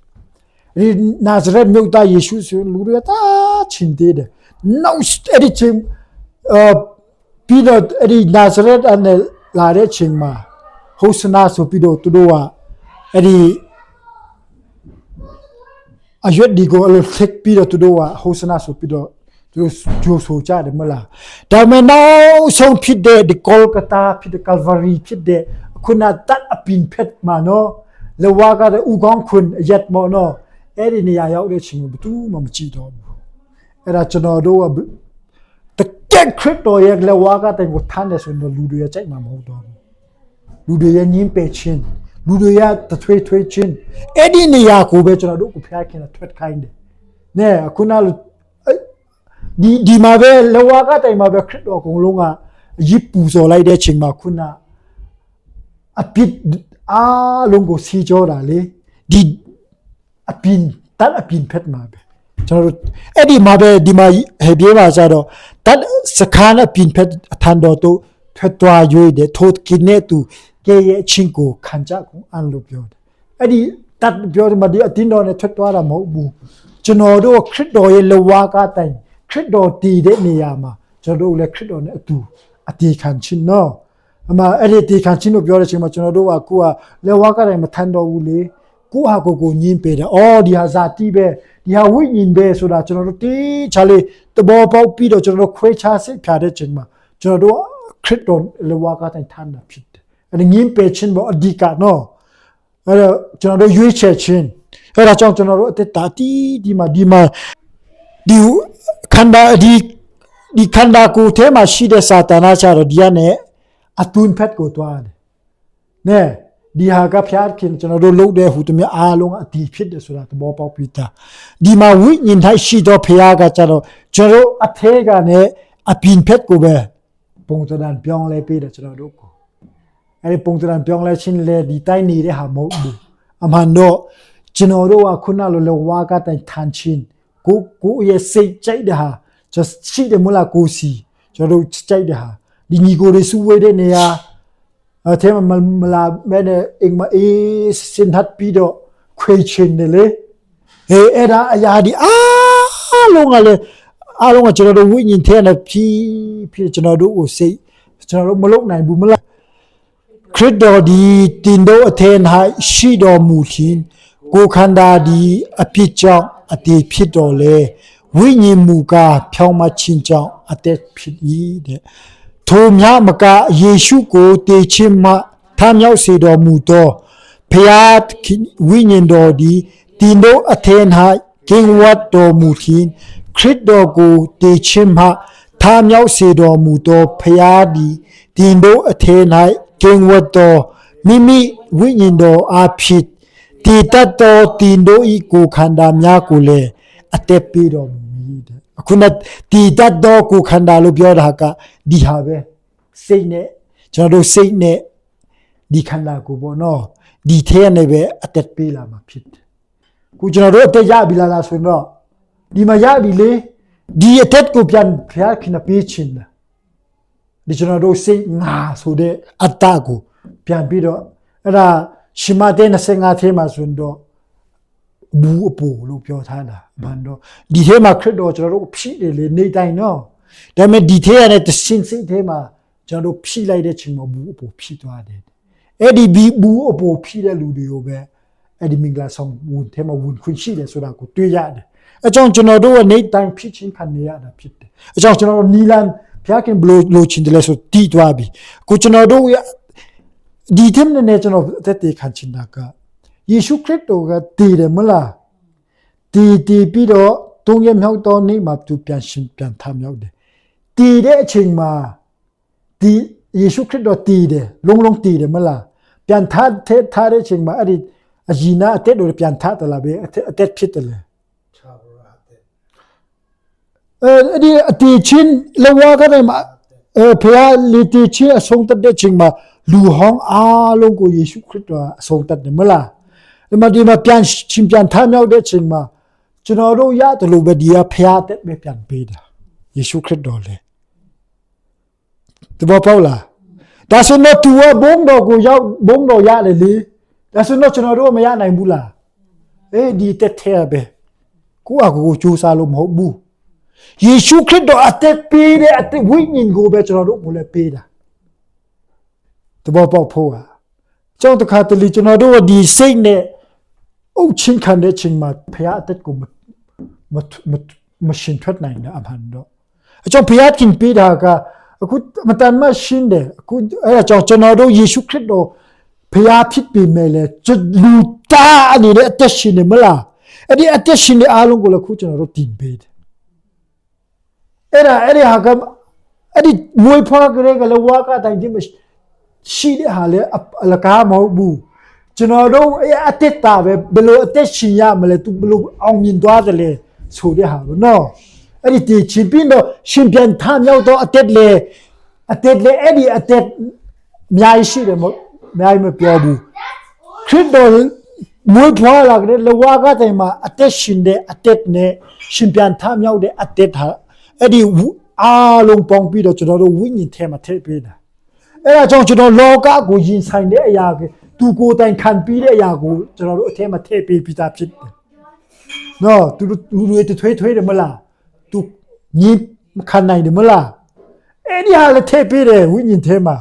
ဒီနာဇရက်မြို့သားယေရှုဆိုလူတွေတာချင်းသေးတယ်နောက်အဲ့ဒီချိန်ပြီးတော့အဲ့ဒီနာဇရက်အနေလာတဲ့အချိန်မှာဟောစနာဆိုပြီးတော့သူတို့ကအဲ့ဒီအရွက်ဒီကိုအလုပ်ဆက်ပြီးတော့သူတို့ကဟောစနာဆိုပြီးတော့သူတို့ဂျိုးဆိုကြတယ်မလားဒါမှမဟုတ်ဆုံးဖြစ်တဲ့ဒီကောလကတာဖြစ်တဲ့ကာလဗာရီဖြစ်တဲ့ခုနတတ်အပင်ဖက်မှာနော်လေဝါကတဲ့ဥကောင်းခွန်းရက်မော်နော်အဲ့ဒီနေရာရောက်တဲ့ချိန်မှာဘယ်သူမှမကြည့်တော့ဘူးအဲ့ဒါကျွန်တော်တို့ကတကယ်ခရစ်တော်ရဲ့လေဝါကတဲ့ကိုထမ်းတယ်ဆိုတော့လူတွေရဲ့ကြိုက်မှာမဟုတ်တော့ဘူးလူတွေရဲ့ညင်းပယ်ခြင်းလူတွေရဲ့တထွေးခြင်းအဲ့ဒီနေရာကိုပဲကျွန်တော်တို့ကိုဖျားခင်ထွက်ခိုင်းတယ်နဲခုနဒီမှာပဲလေဝါကတိုင်မှာပဲခရစ်တော်အကုန်လုံးကရစ်ပူစော်လိုက်တဲ့ချိန်မှာခုနအပြစ်အားလုံးကိုစီကြောတာလေဒီအပင်တတ်အပင်ဖက်မှာပဲကျွန်တော်တို့အဲ့ဒီမှာပဲဒီမှာဟေပြေးပါကြတော့တတ်စခန်းအပင်ဖက်အထံတော်တို့ထွက်သွားရွေးတဲ့ထိုကိနေတူကဲရဲ့ချင်းကိုခံကြကုန်အံလို့ပြောတယ်အဲ့ဒီတတ်ပြောတယ်မဒီအတင်းတော်နဲ့ထွက်သွားတာမဟုတ်ဘူးကျွန်တော်တို့ခရစ်တော်ရဲ့လေဝါကတိုင်ခရစ်တော်တည်တဲ့နေရာမှာကျွန်တော်တို့လည်းခရစ်တော်နဲ့အတူအတေခံခြင်းနော်အမှအဲ့ဒီတေခံခြင်းလို့ပြောတဲ့အချိန်မှာကျွန်တော်တို့ကကိုကလေဝါကတိုင်မထမ်းတော်ဘူးလေကိုဟာကိုညင်းပေတယ်အော်ဒီဟာဇာတိပဲဒီဟာဝိညာဉ်ပဲဆိုတာကျွန်တော်တို့တေးချလေတဘောပေါက်ပြီးတော့ကျွန်တော်တို့ခွဲခြားစိတ်ဖြာတဲ့ချိန်မှာကျွန်တော်တို့ခရစ်တော်လေဝါကတိုင်ထမ်းတာဖြစ်တယ်အဲ့ဒီညင်းပေခြင်းဘောအဓိကနော်အဲ့တော့ကျွန်တော်တို့ရွေးချယ်ခြင်းအဲ့ဒါကြောင့်ကျွန်တော်တို့အသက်တာဒီမှာဒီခန္ဓာဒီခန္ဓာကိုယ်ထဲမှာရှိတဲ့စာတနာချတော့ဒီကနေအသွင်ဖက်ကိုတွားတယ်။နဲဒီဟာကဖျားခင်ကျွန်တော်တို့လုပ်တဲ့ဟူတည်းအားလုံးအတီးဖြစ်တယ်ဆိုတာသဘောပေါက်ပြီးသား။ဒီမှာဝိညာဉ်ထိုက်ရှိတော့ဖျားကကျတော့ကျွန်တော်အထဲကနေအပြင်ဖက်ကိုပဲပုံစံပြောင်းလဲပေးတယ်ကျွန်တော်တို့ကို။အဲဒီပုံစံပြောင်းလဲခြင်းလေဒီတိုင်းနေတဲ့ဟာမဟုတ်ဘူး။အမှန်တော့ကျွန်တော်တို့ကခုနလိုဝါကတိုင်ထန်ချင်းကိုရဲ့စိတ်ကြိုက်တဲ့ဟာ just ရှိတယ်မလားကိုစီကျွန်တော်တို့ကြိုက်တဲ့ဟာဒီညီကိုတွေစုဝေးတဲ့နေရာအထဲမှာမလာမဲနဲ့အင်မအေးစင်ဟတ်ပြီးတော့ခွေချင်းတယ်လေအဲ့ဒါအရာဒီအားလုံးကကျွန်တော်တို့ဝိညာဉ်ထဲနဲ့ဖြည်းကျွန်တော်တို့ကိုစိတ်ကျွန်တော်တို့မလုပ်နိုင်ဘူးမလားခရစ်တော်ဒီတင်တို့အထင်၌ရှိတော်မူခြင်းကိုခန္ဓာဒီအဖြစ်ကြောင့်အတည်ဖြစ်တော်လေဝိညာဉ်မူကားဖြောင်းမခြင်းကြောင့်အသက်ဖြစ်၏တဲ့ထိုမြမကယေရှုကိုတေခြင်းမှထမြောက်စေတော်မူသောဖျားဝိညာဉ်တော်ဒီတင်တို့အထင်၌ကင်းဝတ်တော်မူခြင်းခရစ်တော်ကိုတေခြင်းမှထမြောက်စေတော်မူသောဖျားဒီတင်တို့အထင်၌ကင်းဝတ်တော်မိမိဝိညာဉ်တော်အဖြစ်တည်တတ်သောတင်တို့ဤကိုခန္ဓာများကိုလည်းအသက်ပေးတော်မူမည်တဲ့အခုနတည်တတ်သောကိုခန္ဓာလို့ပြောတာကဒီဟာပဲစိတ်နဲ့ကျွန်တော်တို့စိတ်နဲ့ဒီခန္ဓာကိုပေါ့နော်ဒီထဲနဲ့ပဲအသက်ပေးလာမှာဖြစ်တယ်ခုကျွန်တော်တို့အသက်ရပြီလားဆိုတော့ဒီမှာရပြီလေဒီအသက်ကိုပြန်ဖျားခင်ပေးခြင်းလားဒီကျွန်တော်တို့စိတ်ငါဆိုတဲ့အတ္တကိုပြန်ပြီးတော့အဲ့ဒါရှမတဲ25ထဲမှာဆိုတော့ဘူးအပူလို့ပြောထားတာဘာလို့ဒီထဲမှာခရစ်တော်ကျွန်တော်တို့ဖြစ်တယ်လေနေတိုင်းနော် ဒါပေမဲ့ဒီထဲရတဲ့တစင်စိတ်ထဲမှာကျွန်တော်တို့ဖြိလိုက်တဲ့ချိန်မှာဘူးအပေါ်ဖြိသွားတယ်အဲ့ဒီဘူးအပေါ်ဖြိတဲ့လူတွေကိုပဲအဲ့ဒီမင်္ဂလာဆောင်ဝန်ထဲမှာဝန်ခွင့်ရှိတယ်ဆိုတာကိုတွေ့ရတယ်အကြောင်းကျွန်တော်တို့ကနေတိုင်းဖြိချင်းခံနေရတာဖြစ်တယ်အကြောင်းကျွန်တော်တို့နီလန်ဖျားခင်ဘလို့ချင်းတယ်လဲဆိုတီးသွားပြီကိုကျွန်တော်တို့ဒီထက်နဲ့ကျွန်တော်အသက်တေခံချင်တာကယေရှုခရစ်တော်ကတည်တယ်မလားတည်ပြီးတော့သုံးရမြောက်သောနေ့မှာသူပြန်ရှင်ပြန်ထမြောက်တယ်တည်တဲ့အချိန်မှာဒီယေရှုခရစ်တော်တည်တယ်လုံးတည်တယ်မလားပြန်ထားတဲ့အချိန်မှာအဲ့ဒီအရင်ကအသက်တော်ပြန်ထားတယ်လားပဲအသက်ဖြစ်တယ်လေအဲ့ဒီအတီချင်းလောကထဲမှာဖခင်လေတီချင်းအဆုံးတဲ့ချိန်မှာလူဟောင်းအားလုံးကိုယေရှုခရစ်တော်အဆုံးတတ်တယ်မလားဒီမှာပြန်ချင်းပြန်ထမြောက်တဲ့ချိန်မှာကျွန်တော်တို့ရတယ်လို့ပဲဒီကဖခင်တဲ့ပဲပြန်ပေးတာယေရှုခရစ်တော်လေတဘောပေါလားဒါဆိုတော့သူကဘုံတော်ကိုရောက်ဘုံတော်ရတယ်လေဒါဆိုတော့ကျွန်တော်တို့မရနိုင်ဘူးလားဒီတက်ထဲပဲကိုယ့်အကူကိုကြိုးစားလို့မဟုတ်ဘူးယေရှုခရစ်တော်အသက်ပေးတဲ့အသက်ဝိညာဉ်ကိုပဲကျွန်တော်တို့ကိုလည်းပေးတာတဘောပေါက်ဖို့ကြောင့်တခါတလေကျွန်တော်တို့ဒီစိတ်နဲ့အုပ်ချင်းခံတဲ့ချိန်မှာဖခင်အသက်ကိုမရှင်ထွက်နိုင်တဲ့အမှန်တော့အကြောင်းဖခင်ပေးတာကအခုမတန်မရှင်းတယ်အခုအဲ့ဒါကြောင့်ကျွန်တော်တို့ယေရှုခရစ်တော်ဖခင်ဖြစ်ပြီမဲ့လေလူသားအနေနဲ့အသက်ရှင်နေမလားအဲ့ဒီအသက်ရှင်နေအားလုံးကိုလည်းခုကျွန်တော်တို့တင်ပေးတယ်အဲ့ဒီဟာကအဲ့ဒီမွေးဖွားကလေးကလည်းဝါကတိုင်းဒီမရှိတဲ့ဟာလေအလကားမဟုတ်ဘူးကျွန်တော်တို့အသက်တာပဲဘယ်လိုအသက်ရှင်ရမလဲသူဘယ်လိုအောင်မြင်သွားတယ်လဲဆိုတဲ့ဟာနော်အဲ့ဒီချင်းပြင်းတော့ရှင်ပြန်ထမြောက်တော့အသက်လေအဲ့ဒီအသက်အများကြီးရှိတယ်မဟုတ်အများကြီးမပြောဘူးခရစ်တော်မွေးဖွားလာတဲ့လဝါကတိုင်မှာအသက်ရှင်တဲ့အသက်နဲ့ရှင်ပြန်ထမြောက်တဲ့အသက်ဟာအဲ့ဒီအားလုံးပေါင်းပြီးတော့ကျွန်တော်တို့ဝိညာဉ်ထဲမှာထည့်ပေးတာအဲ့ဒါကြောင့်ကျွန်တော်လောကကိုရင်ဆိုင်တဲ့အရာကသူကိုယ်တိုင်ခံပြီးတဲ့အရာကိုကျွန်တော်တို့အထဲမှာထည့်ပေးပြီးသားဖြစ်တယ်နော်သူတွေထွေးတယ်မလားသူညင်ခံနိုင်တယ်မလားအဲ့ဒီဟာလည်းထည့်ပေးတယ်ဝိညာဉ်ထဲမှာ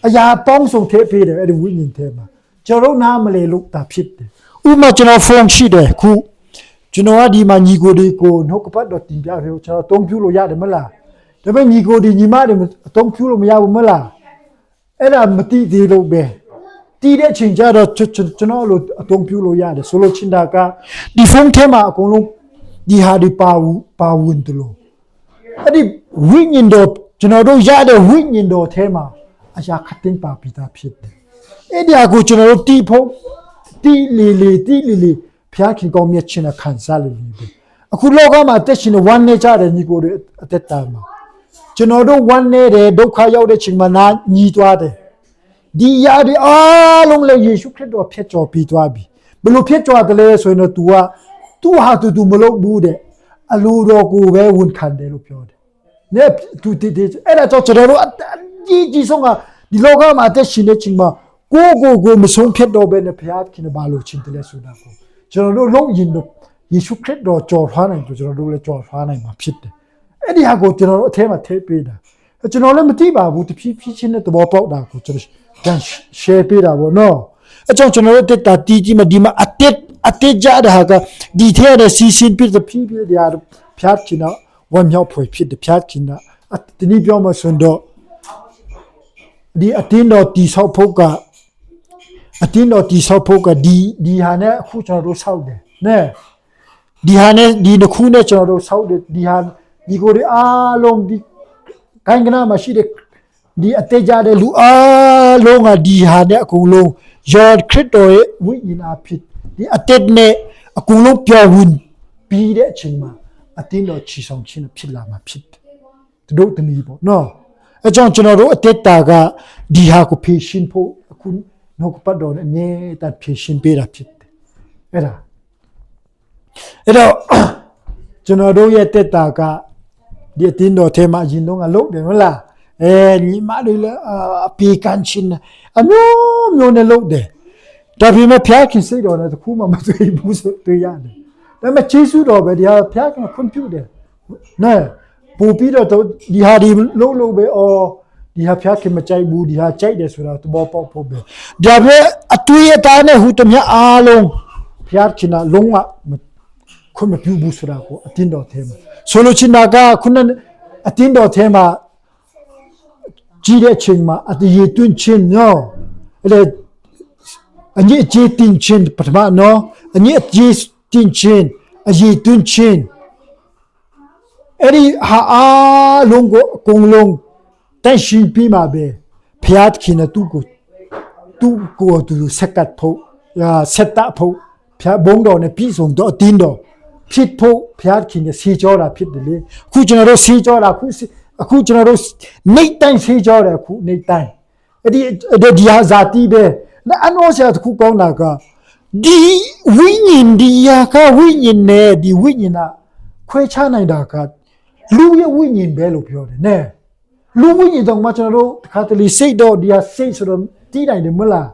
အရာပေါင်းစုံထည့်ပေးတယ်အဲ့ဒီဝိညာဉ်ထဲမှာကျွန်တော်နားမလဲလို့တာဖြစ်တယ်ဥပမာကျွန်တော်ဖုန်းရှိတယ်ခုကျွန်တော်ကဒီမှာညီကိုတွေကိုနှုတ်ကပတ်တော်တင်ပြဖေကိုကျွန်တော်အသုံးပြုလို့ရတယ်မလားဒါပေမဲ့ညီကိုဒီညီမတွေအသုံးပြုလို့မရဘူးမလားအဲ့ဒါမသိသေးလို့ပဲတီးတဲ့ချိန်ကျတော့ကျွန်တော်လို့အသုံးပြုလို့ရတယ်ဆိုလို့ချင်းတာကဒီဖုန်းထဲမှာအကုန်လုံးဒီဟာဒီပါဝင်တယ်လို့အဲ့ဒီဝိညာဉ်တော်ကျွန်တော်တို့ရတဲ့ဝိညာဉ်တော်ထဲမှာအရာခတ်တင်ပါပြီးသားဖြစ်တယ်အဲ့ဒီအကူကျွန်တော်တို့တီးဖို့တီးလီဖျားခင်ကောင်းမြတ်ခြင်းနဲ့ခံစားလို့နေတယ်အခုလောကမှာအသက်ရှင်ဝမ်းနေကြတဲ့ညီကိုတွေအသက်တာမှာကျွန်တော်တို့ဝမ်းနေတယ်ဒုက္ခရောက်တဲ့ချိန်မှာနာညီသွားတယ်ဒီရတဲ့အားလုံးလည်းယေရှုခရစ်တော်ဖျက်ကျော်ပြီးသွားပြီဘယ်လိုဖျက်ကျော်တယ်လဲဆိုရင်တော့ तू ဟာ तू မလုပ်ဘူးတဲ့အလိုတော်ကိုပဲဝန်ခံတယ်လို့ပြောတယ်။နဲ့ तू အဲ့ဒါကြောင့်ကျွန်တော်တို့ကြီးဆုံးကဒီလောကမှာအသက်ရှင်တဲ့ချိန်မှာကိုမဆုံးဖြတ်တော့ဘဲနဲ့ဘုရားခင်ဘာလို့ချင်းတယ်လဲဆိုတာကိုကျွန်တော်တို့လုံးရင်တော့ယေရှုခရစ်တော်ကြော်ထွားနိုင်တယ်ကျွန်တော်တို့လည်းကြော်ထွားနိုင်မှာဖြစ်တယ်။အဲ့ဒီဟာကိုကျွန်တော်တို့အထဲမှာထည့်ပေးတာကျွန်တော်လည်းမသိပါဘူးတဖြည်းဖြည်းချင်းနဲ့သဘောပေါက်တာကိုကျွန်တော်ပြန် share ပေးတာပေါ့နော်အကြောင်းကျွန်တော်တို့တက်တာတီးမှာဒီမှာအတက်ကြတဲ့ဟာကဒီထဲတဲ့စီစဉ်ပြတဲ့ဖြည်းဖြည်းတရားဖြတ်ချင်တော့ဝမ်းမြောက်ဖွယ်ဖြစ်တဲ့ဖြတ်ချင်တာဒီနေ့ပြောမှဆိုတော့ဒီအတင်းတော်တီဆောက်ဖို့ကဒီဟာနဲ့အခုကျွန်တော်တို့ဆောက်တယ်နဲဒီဟာနဲ့ဒီတစ်ခုနဲ့ကျွန်တော်တို့ဆောက်တယ်ဒီဟာဒီကိုယ်အားလုံးဒီကိုင်းကနာမှာရှိတဲ့ဒီအသေးကြတဲ့လူအားလုံးကဒီဟာနဲ့အကုန်လုံးယောခရစ်တော်ရဲ့ဝိညာဉ်အားဖြစ်ဒီအသက်နဲ့အကုန်လုံးပြောင်းဝင်ပြီးတဲ့အချိန်မှာအတင်းတော်ချီဆောင်ခြင်းဖြစ်လာမှာဖြစ်တယ်တို့တနည်းပေါ့နော်အကြောင်းကျွန်တော်တို့အသက်တာကဒီဟာကိုဖြည့်ရှင်းဖို့အခုနှုတ်ပတ်တော်နဲ့အမြဲတမ်းဖြည့်ရှင်းပေးတာဖြစ်တယ်အဲ့တော့ကျွန်တော်တို့ရဲ့သက်တာကဒီအတင်းတော်ထဲမှာအရင်တော့ကလုပ်တယ်မလားညီမတွေလည်းအပေကန်ချင်းအမျိုးနဲ့လုပ်တယ်ဒါပေမဲ့ဖျားခင်စိတ်တော်နဲ့တခုမှမတွေ့ဘူးဆိုတွေ့ရတယ်ဒါပေမဲ့ယေရှုတော်ပဲဒီဟာဖျားခင်ခွင့်ပြုတယ်နဲ ပူပြီးတော့ဒီဟာဒီလုံးပဲအော်ဒီဟာဖျားခင်မကြိုက်ဘူးဒီဟာကြိုက်တယ်ဆိုတာသဘောပေါက်ဖို့ပဲဒါပဲအတွေ့အတာနဲ့ဟူတမျှအားလုံးဖျားခင်ကလုံးဝခွင့်မပြုဘူးဆိုတာကိုအတင်းတော်ထဲမှာဆိုလိုချင်တာကခုနအတင်းတော်ထဲမှာကြည့်တဲ့အချိန်မှာအတရေတွင်းချင်းနော်အဲ့အညစ်အကြေးတင်ချင်းပထမနော်အညစ်အကြေးတင်ချင်းအရေတွင်းချင်းအဲ့ဒီဟာအားလုံးကိုအကုန်လုံးတက်ရှိပြီးမှာပဲဖျားခင်ကသူ့ကိုစက်ကတ်ဖို့ဆက်တာဖို့ဖျားဘုံတော်နဲ့ပြည်စုံတော့အတင်းတော်ဖြစ်ဖို့ဖျားခင်ကစီကြောတာဖြစ်တယ်လေအခုကျွန်တော်တို့စီကြောတာအခုကျွန်တော်တို့နေတိုင်းစီကြောတယ်အခုနေတိုင်းအဲ့ဒီဟာဇာတိပဲအနောဆရာတခုကောင်းတာကဒီဝိညာဉ်ဒီယာကဝိညာဉ်နဲ့ဒီဝိညာဉ်ကခွဲခြားနိုင်တာကလူရဲ့ဝိညာဉ်ပဲလို့ပြောတယ်နဲ့လူဝိညာဉ်တော့မှကျွန်တော်တို့တစ်ခါတလေစိတ်တော့ဒီဟာစိတ်ဆိုတော့တီးနိုင်တယ်မလား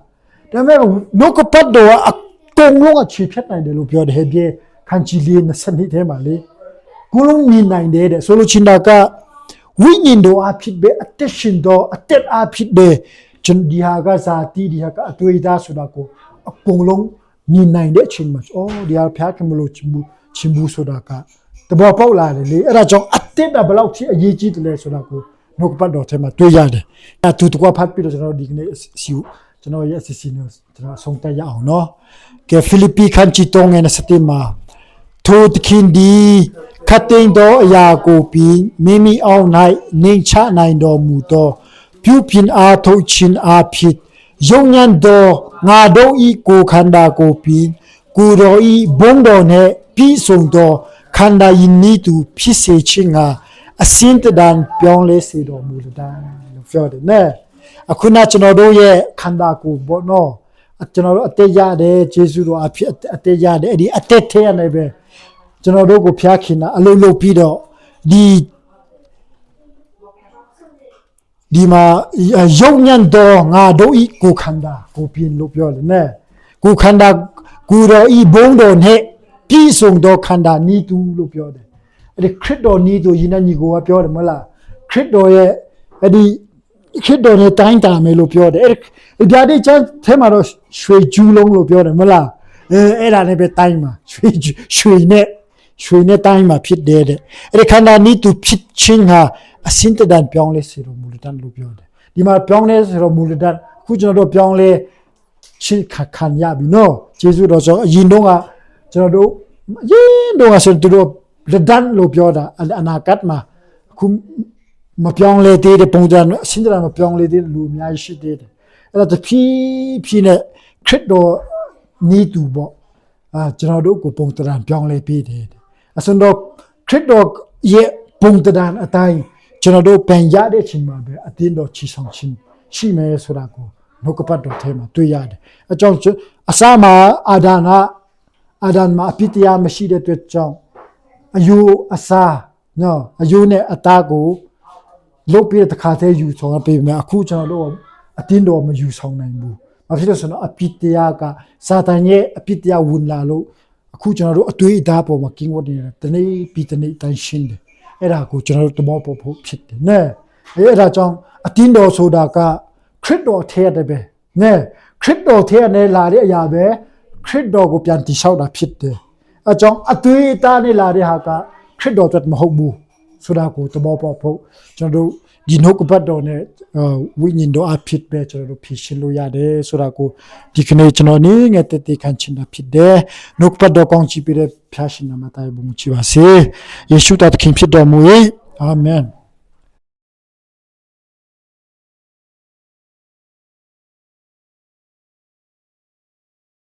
ဒါပေမဲ့နှုတ်ကပတ်တော်အကုန်လုံးအခြေဖြတ်နိုင်တယ်လို့ပြောတယ်ဟဲ့ပြေခန်းကြီးလေး20ထဲမှာလေကိုလုံးမြင်နိုင်တယ်တဲ့ဆိုလိုချင်တာကဝိညာဉ်တော်အဖြစ်ပဲအသက်ရှင်တော်အသက်အဖြစ်တဲ့ကျွန်ဒီဟာကဇာတိဒီဟာကအတွေ့အကြုံဆိုတာကိုအကုန်လုံးမြင်နိုင်တဲ့အချိန်မှာအော်ဒီဟာဖျားခင်မလို့ချင်ဘူးဆိုတာကတဘောပေါက်လာတယ်လေအဲ့ဒါကြောင့်အသစ်ကဘယ်လောက်ထိအရေးကြီးတယ်လဲဆိုတာကိုနှုတ်ကပတ်တော်ထဲမှာတွေ့ရတယ်။အဲသူတကွာဖတ်ပြီးတော့ကျွန်တော်ဒီကနေ့ကျွန်တော်ရဲ့အစီအစဉ်ကိုကျွန်တော်ဆုံးသက်ရအောင်နော်။ကဲဖိလိပ္ပိခန်းကြီး3ငယ်7မှာထိုသခင်ဒီခတ်သိမ်းသောအရာကိုပြီးမိမိအောင်၌နေချနိုင်တော်မူသောပြုပြင်အားထုတ်ခြင်းအဖြစ်ယုံညံ့သောငါတို့ဤကိုခန္ဓာကိုပြီးကိုယ်တော်ဤဘုံတော်နှင့်ပြီးဆုံးသောခန္ဓာယဉ်ဤသူဖြစ်စေခြင်းကအစင်းတဒံပြောင်းလဲစေတော်မူတဲ့လို့ပြောတယ်နဲ့အခုနကျွန်တော်တို့ရဲ့ခန္ဓာကိုယ်ပေါ့နော်ကျွန်တော်တို့အသက်ရတယ်ယေရှုတော်အဖြစ်အသက်ရတယ်အဲ့ဒီအသက်ထဲရနေပဲကျွန်တော်တို့ကိုဖျားခင်တာအလုံးလုံးပြီးတော့ဒီမှာယုံညံ့တော်ငါတို့ဤကိုခန္ဓာကိုပြင်လို့ပြောတယ်နဲ့ကိုခန္ဓာကိုတော်ဤဘုံတော်နဲ့ပြည်စုံသောခန္ဓာဤသူလို့ပြောတယ်အဲ့ဒီခရစ်တော်ဤသူယဉ်နဲ့ညီကိုကပြောတယ်မလားခရစ်တော်ရဲ့အဲ့ဒီခရစ်တော်နဲ့တိုင်းတာမယ်လို့ပြောတယ်အဲ့ဒီဓာတ်ချမ်းထဲမှာတော့ရွှေကျူးလုံးလို့ပြောတယ်မလားအဲ့ဒါနဲ့ပဲတိုင်းမှာရွှေနဲ့တိုင်းမှာဖြစ်တယ်တဲ့အဲ့ဒီခန္ဓာဤသူဖြစ်ခြင်းဟာအစင်းတဒံပြောင်းလဲစေတော်မူတဲ့လို့ပြောတယ်ဒီမှာပြောင်းလဲစေတော်မူတဲ့အခုကျွန်တော်တို့ပြောင်းလဲချင်းခံရပြီနော်ယေရှုတော်ဆိုအရင်တော့ကကျွန်တော်တို့ဆိုတို့လက်ဒန်လို့ပြောတာအနာဂတ်မှာအခုမပြောင်းလဲသေးတဲ့ပုံစံအစင်းတဒံမပြောင်းလဲသေးတဲ့လူအများကြီးရှိသေးတယ်အဲ့ဒါတဖြည်းနဲ့ခရစ်တော်နီးသူပေါ့ကျွန်တော်တို့ကိုပုံတံပြောင်းလဲပေးတယ်အစံတော့ခရစ်တော်ရဲ့ပုံတံအတိုင်းကျွန်တော်တို့ပန်ရတဲ့အချိန်မှာပဲအတင်းတော်ချီဆောင်ခြင်းရှိမယ်ဆိုတာကိုနှုတ်ကပတ်တော်ထဲမှာတွေ့ရတယ်အကြောင်းအစမှာအာဒံမှာအပိတရားမရှိတဲ့အတွက်ကြောင့်အယိုအစားနော်အယိုနဲ့အသားကိုလုတ်ပြီးတဲ့ခါတည်းယူဆောင်ပေးမယ်အခုကျွန်တော်တို့အတင်းတော်မယူဆောင်နိုင်ဘူးဘာဖြစ်လို့ဆိုတော့အပိတရားကစာတန်ရဲ့အပိတရားဝင်လာလို့အခုကျွန်တော်တို့အတွေးအသားပေါ်မှာကင်းဝတ်နေတယ်တနေ့ပြီးတနေ့တိုင်းရှင်းတယ်အဲ့ဒါကိုကျွန်တော်တို့တမောပေါ်ဖို့ဖြစ်တယ်နဲ့အဲ့ဒါကြောင့်အတင်းတော်ဆိုတာကခရစ်တော်ထဲရတယ်ပဲနဲ့ခရစ်တော်ထဲနဲ့လာတဲ့အရာပဲခရစ်တော်ကိုပြန်တည်ဆောက်တာဖြစ်တယ်အကြောင်းအသွေးသားနဲ့လာတဲ့ဟာကခရစ်တော်အတွက်မဟုတ်ဘူးဆိုတာကိုတမောပေါ်ဖို့ကျွန်တော်တို့ဒီနှုတ်ကပတ်တော်နဲ့ဝိညာဉ်တော်အဖြစ်ပဲကျွန်တော်တို့ဖြစ်ရှင်လို့ရတယ်ဆိုတာကိုဒီကနေ့ကျွန်တော်နေငယ်တည်ခံချင်တာဖြစ်တယ်နှုတ်ကပတ်တော်ကောင်းချီးပေးတဲ့ဖျားရှင်နာမတိုင်ဘုံချီပါစေယေရှုတော်သခင်ဖြစ်တော်မူ၏အာမင်